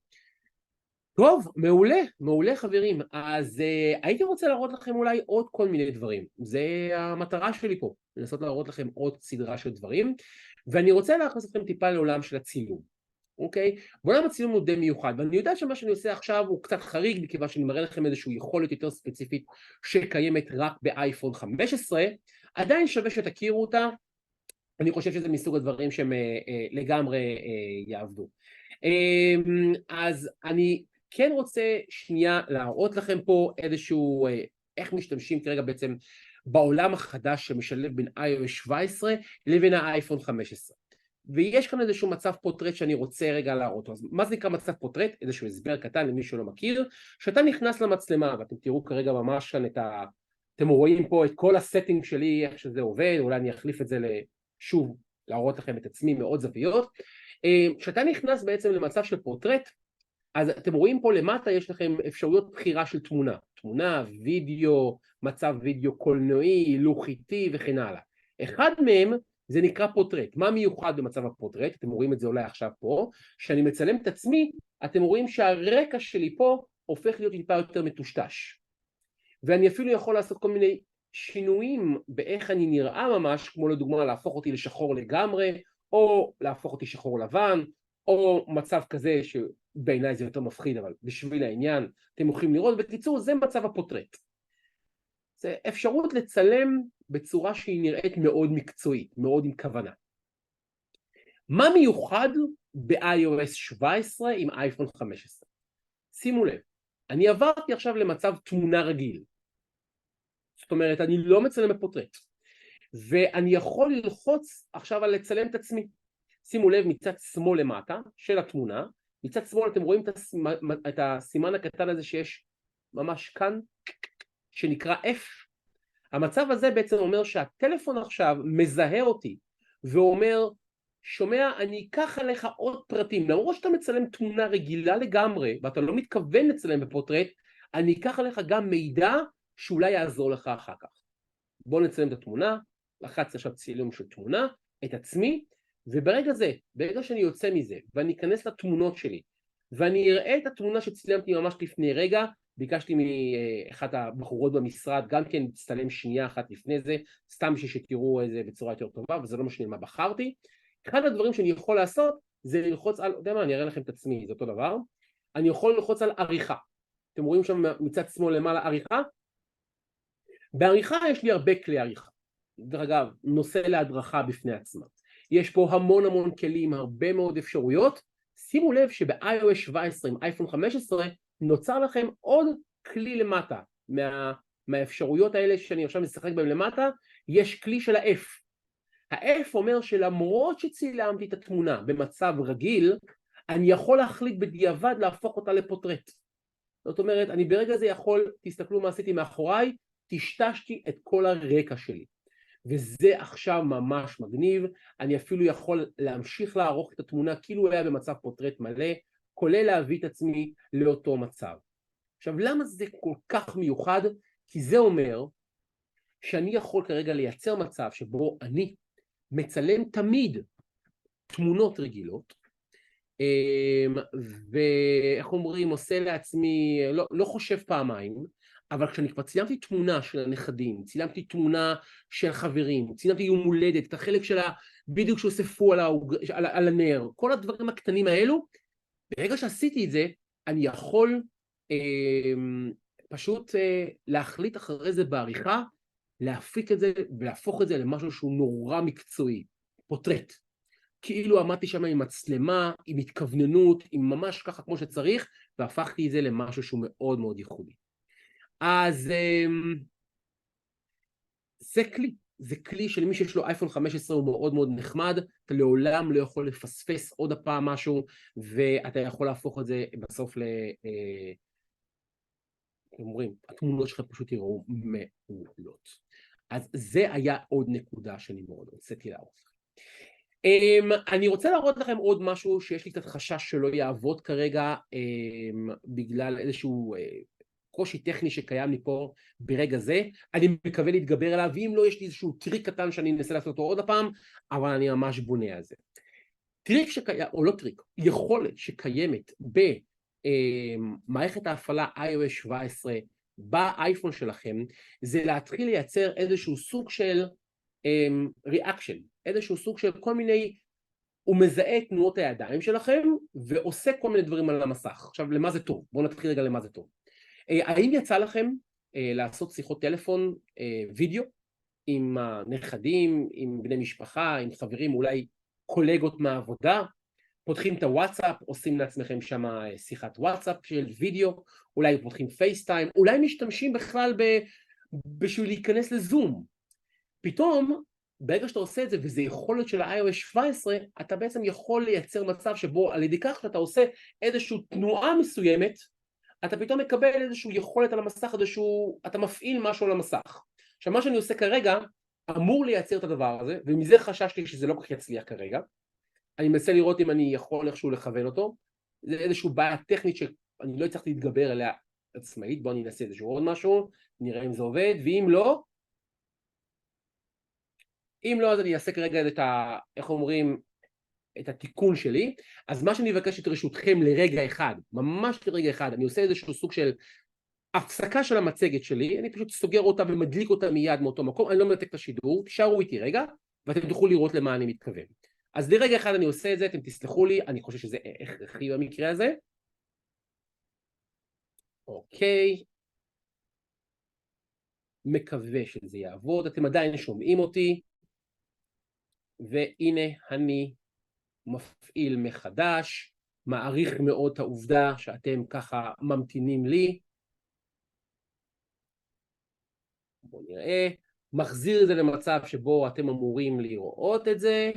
טוב, מעולה, מעולה חברים. אז הייתי רוצה להראות לכם אולי עוד כל מיני דברים. זה המטרה שלי פה, לנסות להראות לכם עוד סדרה של דברים, ואני רוצה להכניס אתכם טיפה לעולם של הצילום. אוקיי? ועולם הצילום הוא די מיוחד, ואני יודע שמה שאני עושה עכשיו הוא קצת חריג, מכיוון שאני מראה לכם איזושהי יכולת יותר ספציפית שקיימת רק באייפון 15, עדיין שווה שתכירו אותה, אני חושב שזה מסוג הדברים שהם לגמרי יעבדו. אז אני כן רוצה שנייה להראות לכם פה איזשהו, איך משתמשים כרגע בעצם בעולם החדש שמשלב בין iOS 17 לבין האייפון 15. ויש כאן איזשהו מצב פורטרט שאני רוצה רגע להראות. אז מה זה נקרא מצב פורטרט? איזשהו הסבר קטן למי שלא מכיר. שאתה נכנס למצלמה, ואתם תראו כרגע ממש כאן אתם רואים פה את כל הסטינג שלי, איך שזה עובד, אולי אני אחליף את זה שוב, להראות לכם את עצמי מאוד זוויות. כשאתה נכנס בעצם למצב של פורטרט, אז אתם רואים פה למטה יש לכם אפשרויות בחירה של תמונה. תמונה, וידאו, מצב וידאו קולנועי, לוחיתי וכן הלאה. אחד מהם זה נקרא פורטרט. מה מיוחד במצב הפורטרט? אתם רואים את זה אולי עכשיו פה. כשאני מצלם את עצמי, אתם רואים שהרקע שלי פה הופך להיות טיפה יותר מטושטש. ואני אפילו יכול לעשות כל מיני שינויים באיך אני נראה ממש, כמו לדוגמה להפוך אותי לשחור לגמרי, או להפוך אותי שחור לבן, או מצב כזה שבעיניי זה יותר מפחיד, אבל בשביל העניין אתם יכולים לראות. בקיצור, זה מצב הפורטרט. זה אפשרות לצלם בצורה שהיא נראית מאוד מקצועית, מאוד עם כוונה. מה מיוחד ב-iOS 17 עם אייפון 15? שימו לב, אני עברתי עכשיו למצב תמונה רגיל. זאת אומרת, אני לא מצלם בפורטרט. ואני יכול ללחוץ עכשיו על לצלם את עצמי. שימו לב, מצד שמאל למטה של התמונה, מצד שמאל אתם רואים את הסימן הקטן הזה שיש ממש כאן, שנקרא F. המצב הזה בעצם אומר שהטלפון עכשיו מזהה אותי, ואומר, שומע, אני אקח עליך עוד פרטים, למרות שאתה מצלם תמונה רגילה לגמרי, ואתה לא מתכוון לצלם בפורטרט, אני אקח עליך גם מידע שאולי יעזור לך אחר כך. בואו נצלם את התמונה, לחצתי עכשיו צילום של תמונה, את עצמי, וברגע זה, ברגע שאני יוצא מזה, ואני אכנס לתמונות שלי, ואני אראה את התמונה שצילמתי ממש לפני רגע, ביקשתי מאחת הבחורות במשרד, גם כן להצטלם שנייה אחת לפני זה, סתם שתראו את זה בצורה יותר טובה, וזה לא משנה מה בחרתי. אחד הדברים שאני יכול לעשות, זה ללחוץ על, יודע מה, אני אראה לכם את עצמי, זה אותו דבר, אני יכול ללחוץ על עריכה. אתם רואים שם מצד שמאל למעלה עריכה? בעריכה יש לי הרבה כלי עריכה. דרך אגב, נושא להדרכה בפני עצמה. יש פה המון המון כלים, הרבה מאוד אפשרויות. שימו לב שב-iOS 17 עם אייפון 15 נוצר לכם עוד כלי למטה. מהאפשרויות האלה שאני עכשיו משחק בהם למטה, יש כלי של ה-F. ה-F אומר שלמרות שצילמתי את התמונה במצב רגיל, אני יכול להחליט בדיעבד להפוך אותה לפורטרט. זאת אומרת, אני ברגע זה יכול, תסתכלו מה עשיתי מאחוריי, תשטשתי את כל הרקע שלי. וזה עכשיו ממש מגניב, אני אפילו יכול להמשיך לערוך את התמונה כאילו היה במצב פורטרט מלא, כולל להביא את עצמי לאותו מצב. עכשיו למה זה כל כך מיוחד? כי זה אומר שאני יכול כרגע לייצר מצב שבו אני מצלם תמיד תמונות רגילות, ואיך אומרים, עושה לעצמי, לא חושב פעמיים, אבל כשאני כבר צילמתי תמונה של הנכדים, צילמתי תמונה של חברים, צילמתי יום הולדת, את החלק של בדיוק שאוספו על הנר, כל הדברים הקטנים האלו, ברגע שעשיתי את זה, אני יכול פשוט להחליט אחרי זה בעריכה, להפיק את זה ולהפוך את זה למשהו שהוא נורא מקצועי, פורטרט. כאילו עמדתי שם עם מצלמה, עם התכווננות, עם ממש ככה כמו שצריך, והפכתי את זה למשהו שהוא מאוד מאוד ייחודי. אז זה כלי שלמי שיש לו אייפון 15 הוא מאוד מאוד נחמד, אתה לעולם לא יכול לפספס עוד הפעם משהו, ואתה יכול להפוך את זה בסוף אומרים, התמונות שלך פשוט יראו מעולות. אז זה היה עוד נקודה שאני מאוד רציתי להראות. אני רוצה להראות לכם עוד משהו שיש לי קצת חשש שלא יעבוד כרגע, בגלל איזשהו קושי טכני שקיים לי פה ברגע זה, אני מקווה להתגבר עליו, ואם לא יש לי איזשהו טריק קטן שאני אנסה לעשות אותו עוד הפעם, אבל אני ממש בונה על זה. טריק שקיים, או לא טריק, יכולת שקיימת במערכת ההפעלה iOS 17 באייפון שלכם, זה להתחיל לייצר איזשהו סוג של ריאקשן, איזשהו סוג של כל מיני, הוא מזהה את תנועות הידיים שלכם ועושה כל מיני דברים על המסך. עכשיו, למה זה טוב? בואו נתחיל רגע למה זה טוב. האם יצא לכם לעשות שיחות טלפון וידאו עם הנכדים, עם בני משפחה, עם חברים, אולי קולגות מהעבודה, פותחים את הוואטסאפ, עושים לעצמכם שם שיחת וואטסאפ של וידאו, אולי פותחים פייסטיים, אולי משתמשים בכלל בשביל להיכנס לזום. פתאום, ברגע שאתה עושה את זה, וזה יכולת של ה-iOS 17, אתה בעצם יכול לייצר מצב שבו על ידי כך שאתה עושה איזושהי תנועה מסוימת, אתה פתאום מקבל איזושהי יכולת על המסך, אתה מפעיל משהו על המסך. עכשיו, מה שאני עושה כרגע, אמור לייצר את הדבר הזה, ומזה חששתי שזה לא כל כך יצליח כרגע. אני מנסה לראות אם אני יכול איכשהו לכוון אותו. זה איזושהי בעיה טכנית שאני לא הצלחתי להתגבר עליה עצמאית. בואו אני אנסה איזשהו עוד משהו, נראה אם זה עובד, ואם לא, אז אני אעשה כרגע איך אומרים, את התיקון שלי. אז מה שאני אבקש את רשותכם לרגע אחד, ממש לרגע אחד, אני עושה איזשהו סוג של הפסקה של המצגת שלי, אני פשוט סוגר אותה ומדליק אותה מיד מאותו מקום, אני לא מנתק את השידור, תישארו איתי רגע, ואתם תוכלו לראות למה אני מתכוון. אז לרגע אחד אני עושה את זה, אתם תסלחו לי, אני חושב שזה הכרחי במקרה הזה. אוקיי. מקווה שזה יעבוד, אתם עדיין שומעים אותי, והנה אני מפעיל מחדש, מעריך מאוד את העובדה שאתם ככה ממתינים לי. בואו נראה, מחזיר את זה למצב שבו אתם אמורים לראות את זה.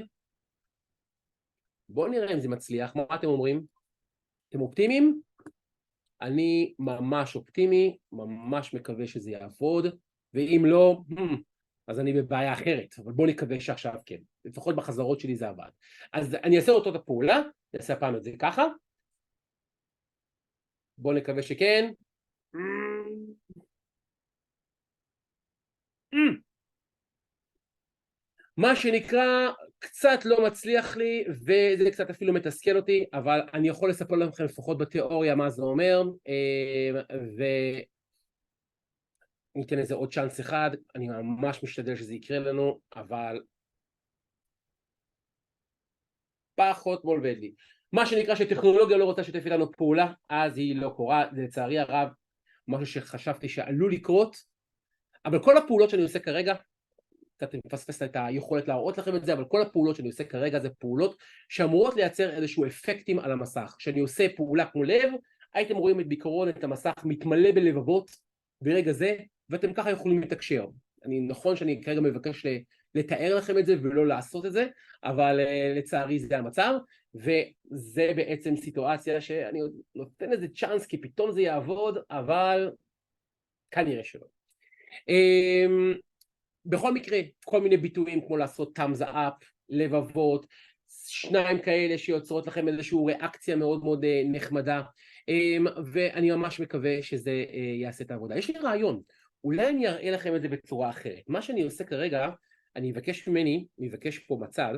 בואו נראה אם זה מצליח. מה אתם אומרים? אתם אופטימיים? אני ממש אופטימי, ממש מקווה שזה יעבוד, ואם לא, אז אני בבעיה אחרת, אבל בואו נקווה שעכשיו כן, לפחות בחזרות שלי זה עבד. אז אני אעשה אותו את הפעולה, אני אעשה הפעם את זה ככה, בואו נקווה שכן. מה שנקרא, קצת לא מצליח לי, וזה קצת אפילו מתסכל אותי, אבל אני יכול לספר לכם לפחות בתיאוריה מה זה אומר, וניתן לזה עוד צ'אנס אחד, אני ממש משתדל שזה יקרה לנו, אבל פחות מולבד לי. מה שנקרא שטכנולוגיה לא רוצה שתף איתנו פעולה, אז היא לא קורה, זה לצערי הרב, משהו שחשבתי שעלול לקרות, אבל כל הפעולות שאני עושה כרגע, קצת מפספסת את היכולת להראות לכם את זה, אבל כל הפעולות שאני עושה כרגע זה פעולות שאמורות לייצר איזשהו אפקטים על המסך. כשאני עושה פעולה כמו לב, הייתם רואים את בעיקרון את המסך מתמלא בלבבות ברגע זה, ואתם ככה יכולים לתקשר. נכון שאני כרגע מבקש לתאר לכם את זה ולא לעשות את זה, אבל לצערי זה המצב, וזה בעצם סיטואציה שאני נותן איזה צ'אנס כי פתאום זה יעבוד, אבל כנראה שלא. בכל מקרה, כל מיני ביטויים כמו לעשות thumbs up, לבבות, שניים כאלה שיוצרות לכם איזושהי ריאקציה מאוד מאוד נחמדה, ואני ממש מקווה שזה יעשה את העבודה. יש לי רעיון, אולי אני אראה לכם את זה בצורה אחרת. מה שאני עושה כרגע, אני מבקש פה בצד,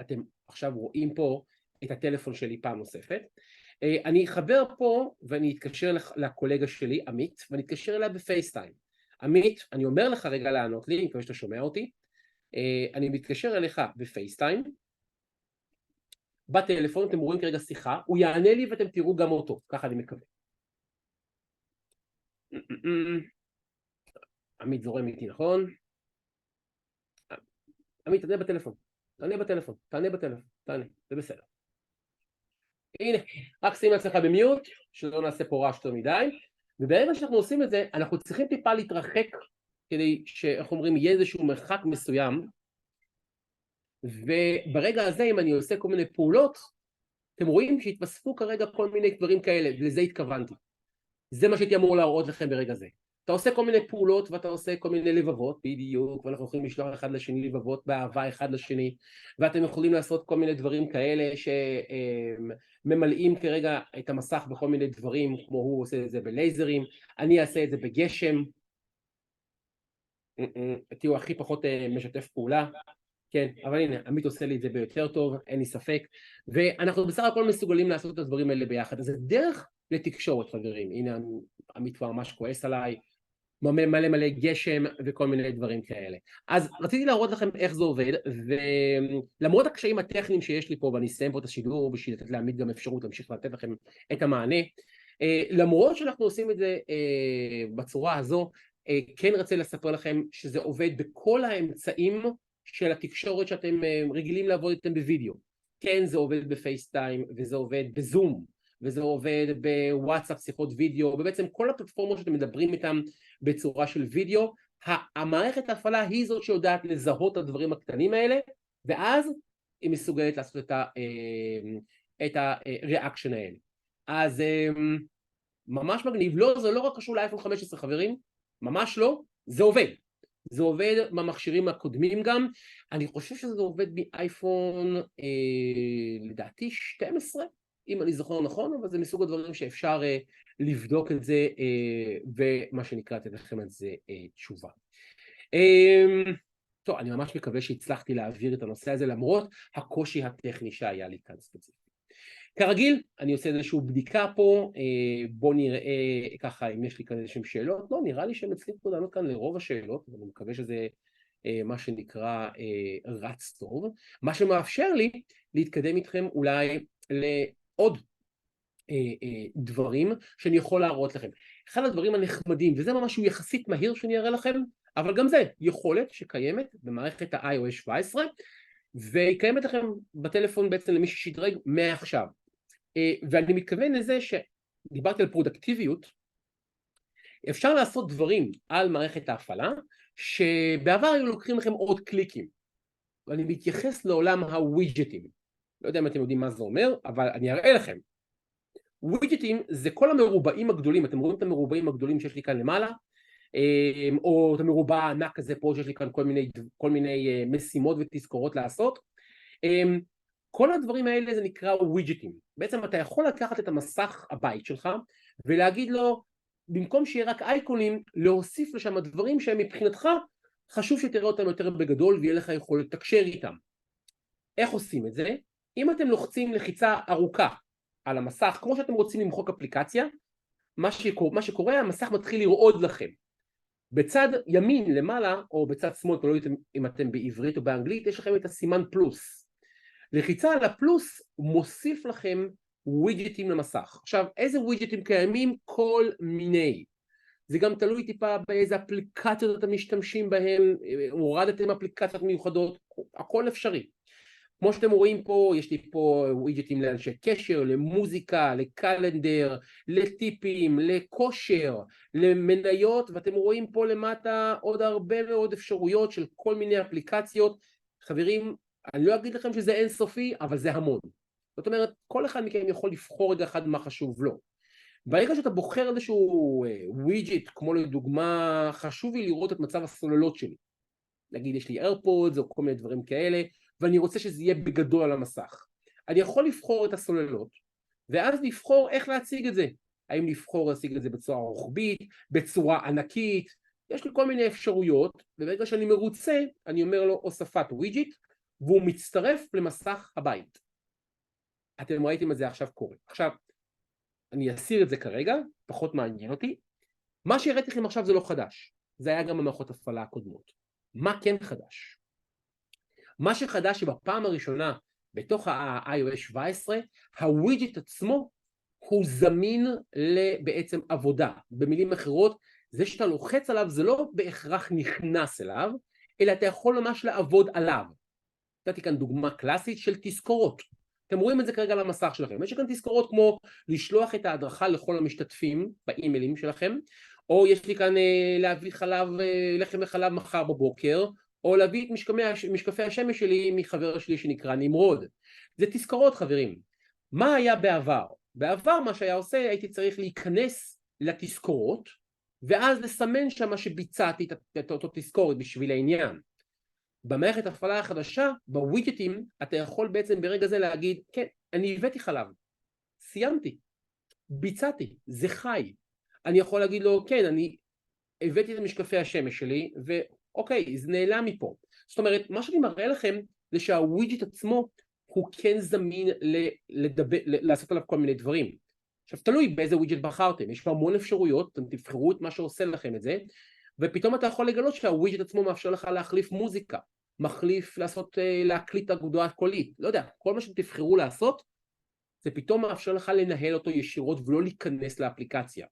אתם עכשיו רואים פה את הטלפון שלי פעם נוספת, אני אחבר פה ואני אתקשר לקולגה שלי, עמית, ואני אתקשר אליה בפייסטיים. עמית, אני אומר לך רגע לענות לי, אני מקווה שאתה שומע אותי, אני מתקשר אליך בפייסטיים, בטלפון, אתם רואים כרגע שיחה, הוא יענה לי ואתם תראו גם אותו, ככה אני מקווה. עמית זורם איתי, נכון? עמית, תענה בטלפון, זה בסדר. הנה, רק שים לעצמך במיוט, שלא נעשה פה רעש יותר מדי, וברגע שאנחנו עושים את זה, אנחנו צריכים טיפה להתרחק, כדי שאנחנו אומרים, יהיה איזשהו מרחק מסוים, וברגע הזה, אם אני עושה כל מיני פעולות, אתם רואים שהתווספו כרגע כל מיני דברים כאלה, ולזה התכוונתי. זה מה שהייתי אמור להראות לכם ברגע זה. אתה עושה כל מיני פעולות ואתה עושה כל מיני לבבות, בדיוק, ואנחנו יכולים לשלוח אחד לשני לבבות באהבה אחד לשני, ואתם יכולים לעשות כל מיני דברים כאלה שממלאים כרגע את המסך בכל מיני דברים, כמו הוא עושה את זה בלייזרים, אני אעשה את זה בגשם, תהיו הכי פחות משתף פעולה, כן, אבל הנה, עמית עושה לי את זה ביותר טוב, אין לי ספק, ואנחנו בסך הכל מסוגלים לעשות את הדברים האלה ביחד, אז זה דרך לתקשורת חברים, הנה עמית כבר ממש כועס עליי, מלא מלא גשם וכל מיני דברים כאלה. אז רציתי להראות לכם איך זה עובד, ולמרות הקשיים הטכניים שיש לי פה, ואני אסיים פה את השידור בשביל לתת לעמית גם אפשרות להמשיך לתת לכם את המענה, למרות שאנחנו עושים את זה בצורה הזו, כן רציתי לספר לכם שזה עובד בכל האמצעים של התקשורת שאתם רגילים לעבוד איתם בווידאו. כן, זה עובד בפייסטיים, וזה עובד בזום, וזה עובד בוואטסאפ, שיחות וידאו, ובעצם כל הפלטפורמות שאתם מדברים איתם בצורה של וידאו, המערכת ההפעלה היא זאת שיודעת לזהות את הדברים הקטנים האלה, ואז היא מסוגלת לעשות את הריאקשן האלה. אז ממש מגניב, לא, זה לא רק קשור לאייפון 15 חברים, ממש לא, זה עובד. זה עובד במכשירים הקודמים גם, אני חושב שזה עובד מאייפון לדעתי 12, אם אני זוכר נכון, אבל זה מסוג הדברים שאפשר לבדוק את זה, ומה שנקרא, לתת לכם את זה תשובה. טוב, אני ממש מקווה שהצלחתי להעביר את הנושא הזה, למרות הקושי הטכני שהיה לי כאן ספציפי. כרגיל, אני עושה איזושהי בדיקה פה, בואו נראה ככה אם יש לי כאן איזשהם שאלות, לא, נראה לי שהם הצליחו לענות כאן לרוב השאלות, ואני מקווה שזה מה שנקרא רץ טוב, מה שמאפשר לי להתקדם איתכם אולי לעוד דברים שאני יכול להראות לכם. אחד הדברים הנחמדים, וזה משהו יחסית מהיר שאני אראה לכם, אבל גם זה יכולת שקיימת במערכת ה-iOS 17, והיא קיימת לכם בטלפון בעצם למי ששדרג מעכשיו. ואני מתכוון לזה שדיברתי על פרודקטיביות, אפשר לעשות דברים על מערכת ההפעלה, שבעבר היו לוקחים לכם עוד קליקים, ואני מתייחס לעולם הווידג'טים, לא יודע אם אתם יודעים מה זה אומר, אבל אני אראה לכם. ווידג'טים זה כל המרובעים הגדולים, אתם רואים את המרובעים הגדולים שיש לי כאן למעלה, או את המרובע הענק הזה פה שיש לי כאן כל מיני משימות ותזכורות לעשות, כל הדברים האלה זה נקרא ווידג'טים. בעצם אתה יכול לקחת את המסך הבית שלך ולהגיד לו, במקום שיהיה רק אייקונים, להוסיף לשם הדברים שהם מבחינתך חשוב שתראה אותם יותר בגדול ויהיה לך יכולת לתקשר איתם. איך עושים את זה? אם אתם לוחצים לחיצה ארוכה על המסך, כמו שאתם רוצים למחוק אפליקציה, מה שקורה, המסך מתחיל לרעוד לכם. בצד ימין למעלה, או בצד שמאל, לא יודעת אם אתם בעברית או באנגלית, יש לכם את הסימן פלוס. לחיצה על הפלוס מוסיף לכם ווידג'טים למסך. עכשיו, איזה ווידג'טים קיימים? כל מיני. זה גם תלוי טיפה באיזה אפליקציות אתם משתמשים בהם, הורדתם אפליקציות מיוחדות, הכל אפשרי. כמו שאתם רואים פה, יש לי פה ווידג'טים לאנשי קשר, למוזיקה, לקלנדר, לטיפים, לכושר, למניות, ואתם רואים פה למטה עוד הרבה מאוד אפשרויות של כל מיני אפליקציות. חברים, אני לא אגיד לכם שזה אינסופי, אבל זה המון. זאת אומרת, כל אחד מכם יכול לבחור רגע אחד מה חשוב לו. ברגע שאתה בוחר איזשהו ווידג'ט, כמו לדוגמה, חשוב לי לראות את מצב הסוללות שלי. נגיד, יש לי AirPods או כל מיני דברים כאלה, ואני רוצה שזה יהיה בגדול על המסך. אני יכול לבחור את הסוללות, ואז לבחור איך להציג את זה. האם לבחור להציג את זה בצורה רוחבית, בצורה ענקית, יש לי כל מיני אפשרויות, וברגע שאני מרוצה, אני אומר לו הוספת ווידג'ט, והוא מצטרף למסך הבית. אתם ראיתם את זה עכשיו קורה. עכשיו, אני אסיר את זה כרגע, פחות מעניין אותי. מה שהראיתי לכם עכשיו זה לא חדש. זה היה גם במערכות הפעלה הקודמות. מה כן חדש? מה שחדש שבפעם הראשונה בתוך ה-iOS 17, הווידג'ט עצמו הוא זמין לבעצם עבודה. במילים אחרות, זה שאתה לוחץ עליו זה לא בהכרח נכנס אליו, אלא אתה יכול ממש לעבוד עליו. נתתי כאן דוגמה קלאסית של תזכורות. אתם רואים את זה כרגע על המסך שלכם. יש כאן תזכורות כמו לשלוח את ההדרכה לכל המשתתפים באימיילים שלכם, או יש לי כאן להביא לחם וחלב מחר בבוקר, או להביא את משקפי השמש שלי מחבר שלי שנקרא נמרוד. זה תזכורות חברים. מה היה בעבר? בעבר מה שהיה עושה, הייתי צריך להיכנס לתזכורות, ואז לסמן שם שביצעתי את אותו תזכורת בשביל העניין. במערכת הפעלה החדשה, בווידג'טים, אתה יכול בעצם ברגע זה להגיד, כן, אני הבאתי חלב, סיימתי, ביצעתי, זה חי. אני יכול להגיד לו, כן, אני הבאתי את משקפי השמש שלי, ואוקיי, זה נעלם מפה. זאת אומרת, מה שאני מראה לכם, זה שהווידג'ט עצמו, הוא כן זמין לעשות עליו כל מיני דברים. עכשיו, תלוי באיזה ווידג'ט בחרתם, יש כבר המון אפשרויות, אתם תבחרו את מה שעושה לכם את זה, ופתאום אתה יכול לגלות שהווידג'ט עצמו מאפשר לך להחליף מוזיקה, מחליף להקליט אגודה קולית, לא יודע, כל מה שתבחרו לעשות, זה פתאום מאפשר לך לנהל אותו ישירות ולא להיכנס לאפליקציה.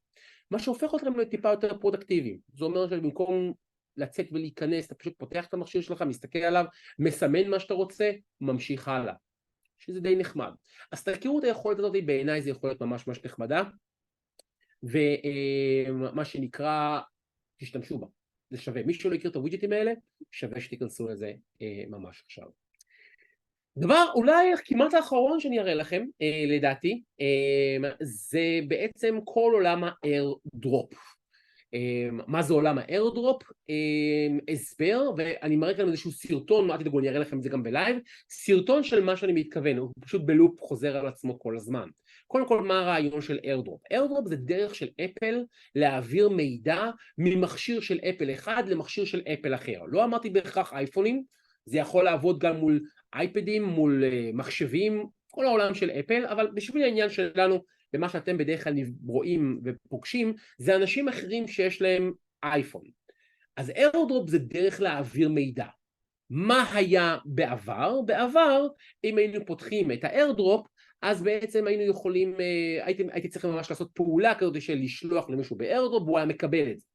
מה שהופך אתכם לטיפה יותר פרודקטיביים. זה אומר שבמקום לצאת ולהיכנס, אתה פשוט פותח את המכשיר שלך, מסתכל עליו, מסמן מה שאתה רוצה, ממשיך הלאה. שזה די נחמד. אז תכירו את היכולת הזאת, בעיניי זה יכולת ממש ממש נחמדה, ומה שנקרא, תשתמשו בה. זה שווה. מי שלא יכיר את הווידג'טים האלה, שווה שתיכנסו לזה ממש עכשיו. דבר אולי כמעט האחרון שאני אראה לכם, לדעתי, זה בעצם כל עולם האיירדרופ. מה זה עולם האיירדרופ? הסבר, ואני מראה כאן איזשהו סרטון, אל תדאגו, אני אראה לכם את זה גם בלייב, סרטון של מה שאני מתכוון, הוא פשוט בלופ חוזר על עצמו כל הזמן. קודם כל, מה הרעיון של איירדרופ? איירדרופ זה דרך של אפל להעביר מידע ממכשיר של אפל אחד למכשיר של אפל אחר. לא אמרתי בהכרח אייפונים, זה יכול לעבוד גם מול אייפדים, מול מחשבים, כל העולם של אפל, אבל בשביל העניין שלנו, ומה שאתם בדרך כלל רואים ופוגשים, זה אנשים אחרים שיש להם אייפון. אז איירדרופ זה דרך להעביר מידע. מה היה בעבר? בעבר, אם היינו פותחים את האיירדרופ, אז בעצם היינו יכולים, הייתי צריך ממש לעשות פעולה כזאת של לשלוח למישהו באיירדרופ, והוא היה מקבל את זה.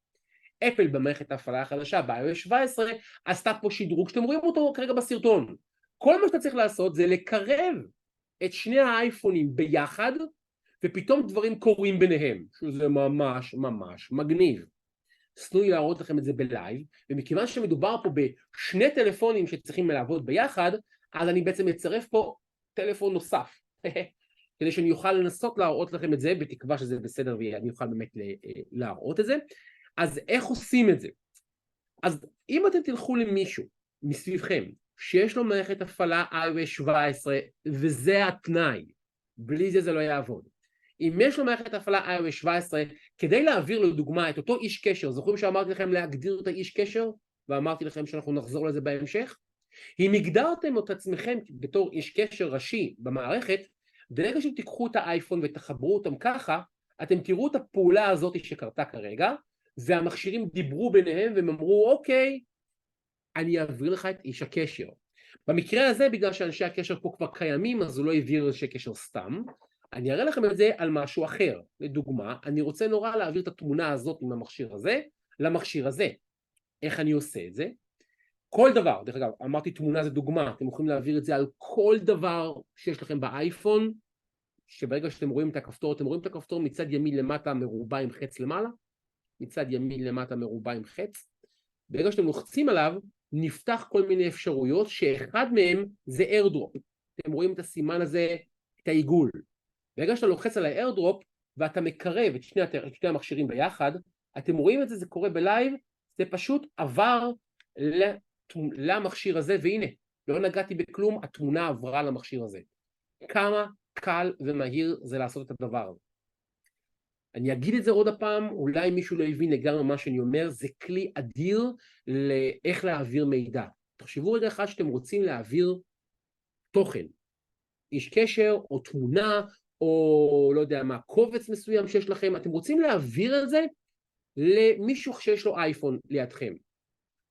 אפל במערכת ההפעלה החדשה, ב-iOS 17, עשתה פה שדרוג, שאתם רואים אותו כרגע בסרטון. כל מה שאתה צריך לעשות זה לקרב את שני האייפונים ביחד, ופתאום דברים קורים ביניהם, שזה ממש ממש מגניב. סנו לי להראות לכם את זה בלייב, ומכיוון שמדובר פה בשני טלפונים שצריכים לעבוד ביחד, אז אני בעצם אצרף פה טלפון נוסף, כדי שאני אוכל לנסות להראות לכם את זה, בתקווה שזה בסדר ואני אוכל באמת להראות את זה. אז איך עושים את זה? אז אם אתם תלכו למישהו מסביבכם, שיש לו מערכת הפעלה iOS 17, וזה התנאי, בלי זה זה לא יעבוד. אם יש לו מערכת הפעלה iOS 17, כדי להעביר לדוגמה את אותו איש קשר, זוכרים שאמרתי לכם להגדיר את האיש קשר, ואמרתי לכם שאנחנו נחזור לזה בהמשך? אם הגדרתם את עצמכם בתור איש קשר ראשי במערכת, ברגע שתיקחו את האייפון ותחברו אותם ככה, אתם תראו את הפעולה הזאת שקרתה כרגע, והמכשירים דיברו ביניהם והם אמרו, אוקיי, אני אעביר לך את איש הקשר. במקרה הזה, בגלל שאנשי הקשר פה כבר קיימים, אז הוא לא העביר איש הקשר סתם, אני אראה לכם את זה על משהו אחר. לדוגמה, אני רוצה נורא להעביר את התמונה הזאת עם המכשיר הזה למכשיר הזה. איך אני עושה את זה? כל דבר, דרך אגב, אמרתי תמונה זה דוגמה, אתם יכולים להעביר את זה על כל דבר שיש לכם באייפון, שברגע שאתם רואים את הכפתור, אתם רואים את הכפתור מצד ימין למטה מרובע עם חץ למעלה, מצד ימין למטה מרובע עם חץ, ברגע שאתם לוחצים עליו, נפתח כל מיני אפשרויות, שאחד מהם זה איירדרופ. אתם רואים את הסימן הזה, את העיגול. ברגע שאתה לוחץ על האיירדרופ, ואתה מקרב את שני המכשירים ביחד, אתם רואים את זה, זה קורה בלייב, זה פשוט עבר למכשיר הזה, והנה, לא נגעתי בכלום, התמונה עברה למכשיר הזה. כמה קל ומהיר זה לעשות את הדבר הזה. אני אגיד את זה עוד הפעם, אולי מישהו לא הבין לגמרי מה שאני אומר, זה כלי אדיר לאיך להעביר מידע. תחשבו רגע אחד שאתם רוצים להעביר תוכן, איש קשר או תמונה, או לא יודע מה, קובץ מסוים שיש לכם, אתם רוצים להעביר את זה למישהו שיש לו אייפון לידכם.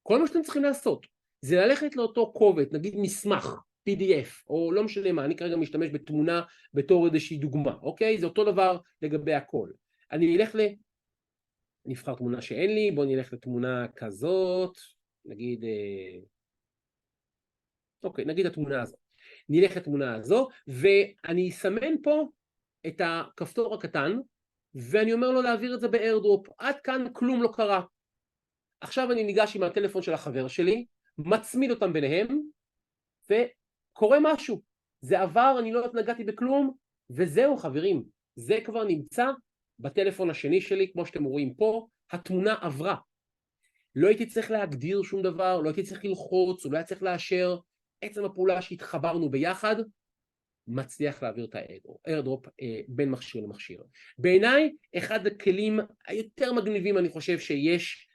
כל מה שאתם צריכים לעשות, זה ללכת לאותו קובץ, נגיד מסמך, PDF, או לא משנה מה, אני כרגע משתמש בתמונה בתור איזושהי דוגמה, אוקיי? זה אותו דבר לגבי הכל. אני אלך נבחר תמונה שאין לי, בואו נלך לתמונה כזאת, נגיד, אוקיי, נגיד התמונה הזאת. נלך לתמונה הזו, ואני אסמן פה את הכפתור הקטן, ואני אומר לו להעביר את זה באיירדרופ. עד כאן כלום לא קרה. עכשיו אני ניגש עם הטלפון של החבר שלי, מצמיד אותם ביניהם, וקורה משהו. זה עבר, אני לא נגעתי בכלום, וזהו חברים. זה כבר נמצא בטלפון השני שלי, כמו שאתם רואים פה, התמונה עברה. לא הייתי צריך להגדיר שום דבר, לא הייתי צריך ללחוץ, לא היה צריך לאשר, עצם הפעולה שהתחברנו ביחד, מצליח להעביר את האיירדרופ בין מכשיר למכשיר. בעיניי, אחד הכלים היותר מגניבים אני חושב שיש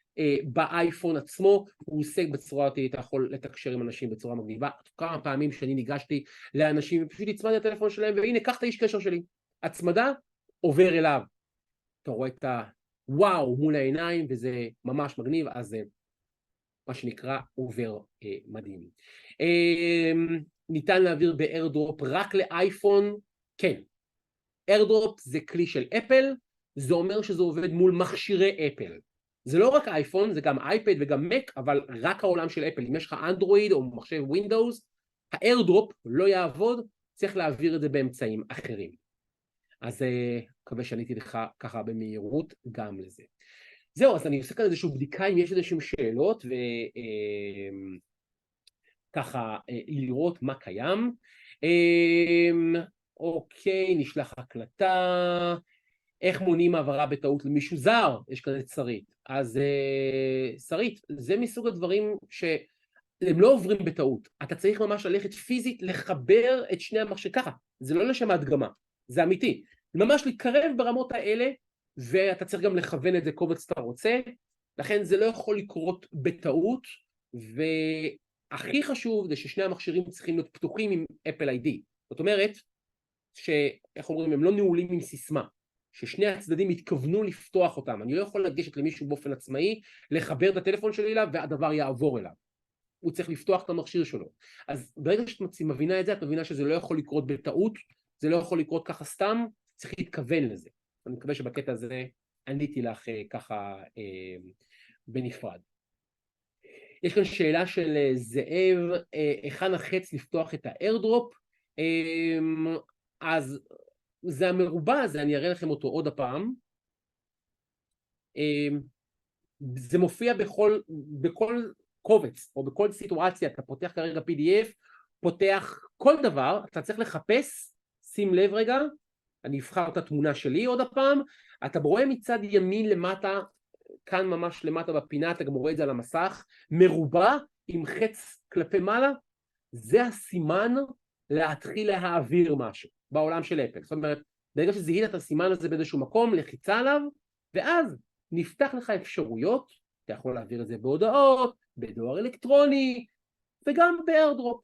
באייפון עצמו, הוא עושה בצורה, אתה יכול לתקשר עם אנשים בצורה מגניבה. כמה פעמים שאני ניגשתי לאנשים, פשוט הצמדתי את הטלפון שלהם, והנה, קח את האיש קשר שלי. הצמדה עובר אליו. אתה רואה את הוואו מול העיניים, וזה ממש מגניב, אז זה מה שנקרא עובר מדהים. ניתן להעביר באיירדרופ רק לאייפון? כן. איירדרופ זה כלי של אפל, זה אומר שזה עובד מול מכשירי אפל. זה לא רק אייפון, זה גם אייפד וגם מק, אבל רק העולם של אפל. אם יש לך אנדרואיד או מחשב ווינדאוס, האיירדרופ לא יעבוד, צריך להעביר את זה באמצעים אחרים. אז מקווה שעניתי לך ככה במהירות גם לזה. זהו, אז אני עושה כאן איזושהי בדיקה אם יש איזושהי שאלות, וככה לראות מה קיים. אוקיי, נשלח הקלטה. איך מונעים העברה בטעות למישהו זר? יש כאן את שרית. אז שרית, זה מסוג הדברים שהם לא עוברים בטעות. אתה צריך ממש ללכת פיזית, לחבר את שני המכשירים. ככה, זה לא לשם ההדגמה, זה אמיתי. ממש להתקרב ברמות האלה, ואתה צריך גם לכוון את זה קובץ שאתה רוצה, לכן זה לא יכול לקרות בטעות, והכי חשוב זה ששני המכשירים צריכים להיות פתוחים עם אפל איי-די. זאת אומרת, שאיך אומרים, הם לא נעולים עם סיסמה, ששני הצדדים התכוונו לפתוח אותם. אני לא יכול לגשת למישהו באופן עצמאי, לחבר את הטלפון שלי אליו, והדבר יעבור אליו. הוא צריך לפתוח את המכשיר שלו. אז ברגע שאת מבינה את זה, את מבינה שזה לא יכול לקרות בטעות, זה לא יכול לקרות ככה סתם, צריך להתכוון לזה. אני מקווה שבקטע הזה עניתי לך ככה בנפרד. יש כאן שאלה של זאב, היכן החץ לפתוח את האיירדרופ? אז זה המרובע הזה, אני אראה לכם אותו עוד הפעם. זה מופיע בכל קובץ, או בכל סיטואציה, אתה פותח כרגע PDF, פותח כל דבר, אתה צריך לחפש, שים לב רגע, אני אבחר את התמונה שלי עוד הפעם, אתה רואה מצד ימין למטה, כאן ממש למטה בפינה, אתה גם רואה את זה על המסך, מרובע עם חץ כלפי מעלה, זה הסימן להתחיל להעביר משהו בעולם של אפל. זאת אומרת, ברגע שזיהית את הסימן הזה באיזשהו מקום, לחיצה עליו, ואז נפתח לך אפשרויות, אתה יכול להעביר את זה בהודעות, בדואר אלקטרוני, וגם באיירדרופ,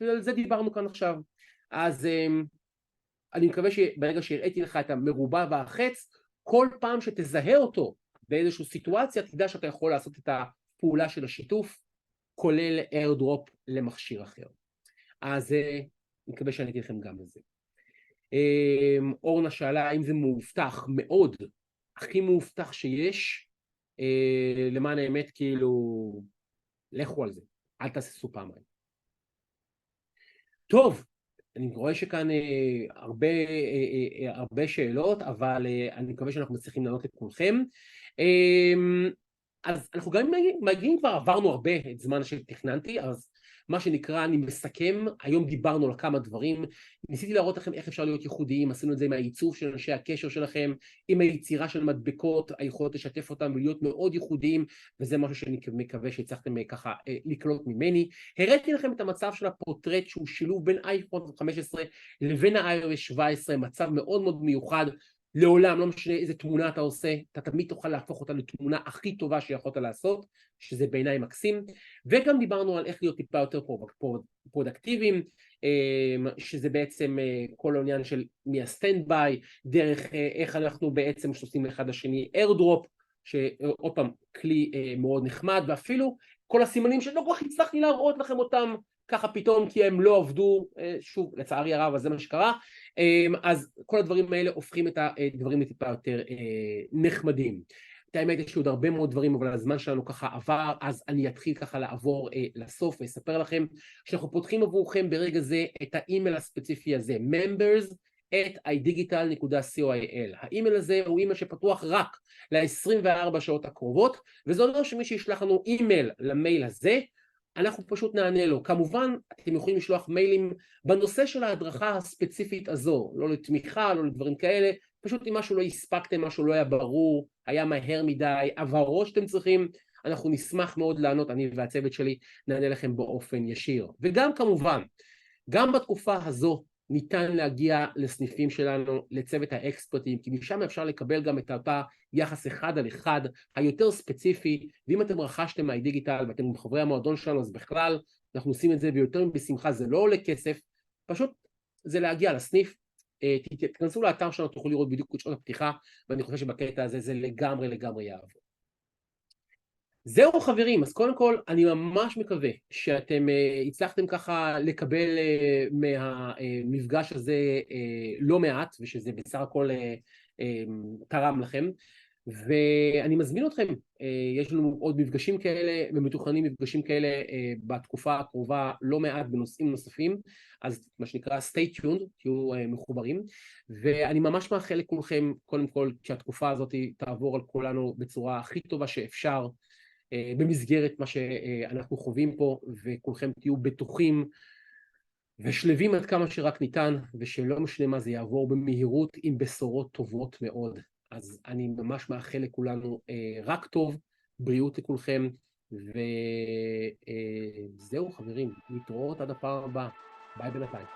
ועל זה דיברנו כאן עכשיו. אז אני מקווה שברגע שהראיתי לך את המרובע והחץ, כל פעם שתזהה אותו באיזושהי סיטואציה, תדע שאתה יכול לעשות את הפעולה של השיתוף, כולל איירדרופ למכשיר אחר. אז אני מקווה שעניתי לכם גם לזה. אורנה שאלה האם זה מאובטח מאוד, הכי מאובטח שיש, למען האמת כאילו, לכו על זה, אל תעשו פעמיים. טוב, אני רואה שכאן הרבה שאלות, אבל אני מקווה שאנחנו מצליחים לענות לכולכם. אז אנחנו גם מגיעים כבר, עברנו הרבה את זמן שתכננתי, אז מה שנקרא, אני מסכם, היום דיברנו על כמה דברים, ניסיתי להראות לכם איך אפשר להיות ייחודיים, עשינו את זה עם העיצוב של אנשי הקשר שלכם, עם היצירה של מדבקות, היכולת לשתף אותם ולהיות מאוד ייחודיים, וזה משהו שאני מקווה שהצלחתם ככה לקלוט ממני. הראיתי לכם את המצב של הפורטרט, שהוא שילוב בין אייפון 15 לבין ה-iOS 17, מצב מאוד מאוד מיוחד, לעולם, לא משנה איזה תמונה אתה עושה, אתה תמיד תוכל להפוך אותה לתמונה הכי טובה שיכולת לעשות, שזה בעיניי מקסים, וגם דיברנו על איך להיות טיפה יותר פרודקטיביים, שזה בעצם כל העניין של מהסטנד ביי, דרך איך אנחנו בעצם שעושים אחד לשני איירדרופ, שעוד פעם כלי מאוד נחמד, ואפילו כל הסימנים שלא כל כך הצלחתי להראות לכם אותם, ככה פתאום כי הם לא עבדו, שוב לצערי הרב אז זה מה שקרה, אז כל הדברים האלה הופכים את הדברים לטיפה יותר נחמדים. את האמת יש עוד הרבה מאוד דברים, אבל הזמן שלנו ככה עבר, אז אני אתחיל ככה לעבור לסוף ואספר לכם שאנחנו פותחים עבורכם ברגע זה את האימייל הספציפי הזה, members@idigital.coil. האימייל הזה הוא אימייל שפתוח רק ל-24 שעות הקרובות, וזה אומר שמי שישלח לנו אימייל למייל הזה, אנחנו פשוט נענה לו. כמובן, אתם יכולים לשלוח מיילים בנושא של ההדרכה הספציפית הזו, לא לתמיכה, לא לדברים כאלה, פשוט אם משהו לא הספקתם, משהו לא היה ברור, היה מהר מדי, הבהרות שאתם צריכים, אנחנו נשמח מאוד לענות, אני והצוות שלי נענה לכם באופן ישיר. וגם כמובן, גם בתקופה הזו ניתן להגיע לסניפים שלנו, לצוות האקספרטים, כי משם אפשר לקבל גם את אותה יחס אחד על אחד, היותר ספציפי, ואם אתם רכשתם מהדיגיטל ואתם חברי המועדון שלנו, אז בכלל אנחנו עושים את זה ביותר בשמחה, זה לא עולה כסף, פשוט זה להגיע לסניף, תכנסו לאתר שלנו, תוכלו לראות בדיוק את שעות הפתיחה, ואני חושב שבקטע הזה זה לגמרי יעבור. זהו חברים, אז קודם כל אני ממש מקווה שאתם הצלחתם ככה לקבל מהמפגש הזה לא מעט, ושזה בסך הכל תרם לכם, ואני מזמין אתכם, יש לנו עוד מפגשים כאלה ומתוכננים מפגשים כאלה בתקופה הקרובה לא מעט בנושאים נוספים, אז מה שנקרא stay tuned, תהיו מחוברים, ואני ממש מאחל לכולכם קודם כל שהתקופה הזאת תעבור על כולנו בצורה הכי טובה שאפשר, במסגרת מה שאנחנו חווים פה, וכולכם תהיו בטוחים ושלבים עד כמה שרק ניתן, ושלא משנה מה זה יעבור במהירות עם בשורות טובות מאוד. אז אני ממש מאחל לכולנו רק טוב, בריאות לכולכם, וזהו חברים, נתראות עד הפעם הבאה, ביי בינתיים.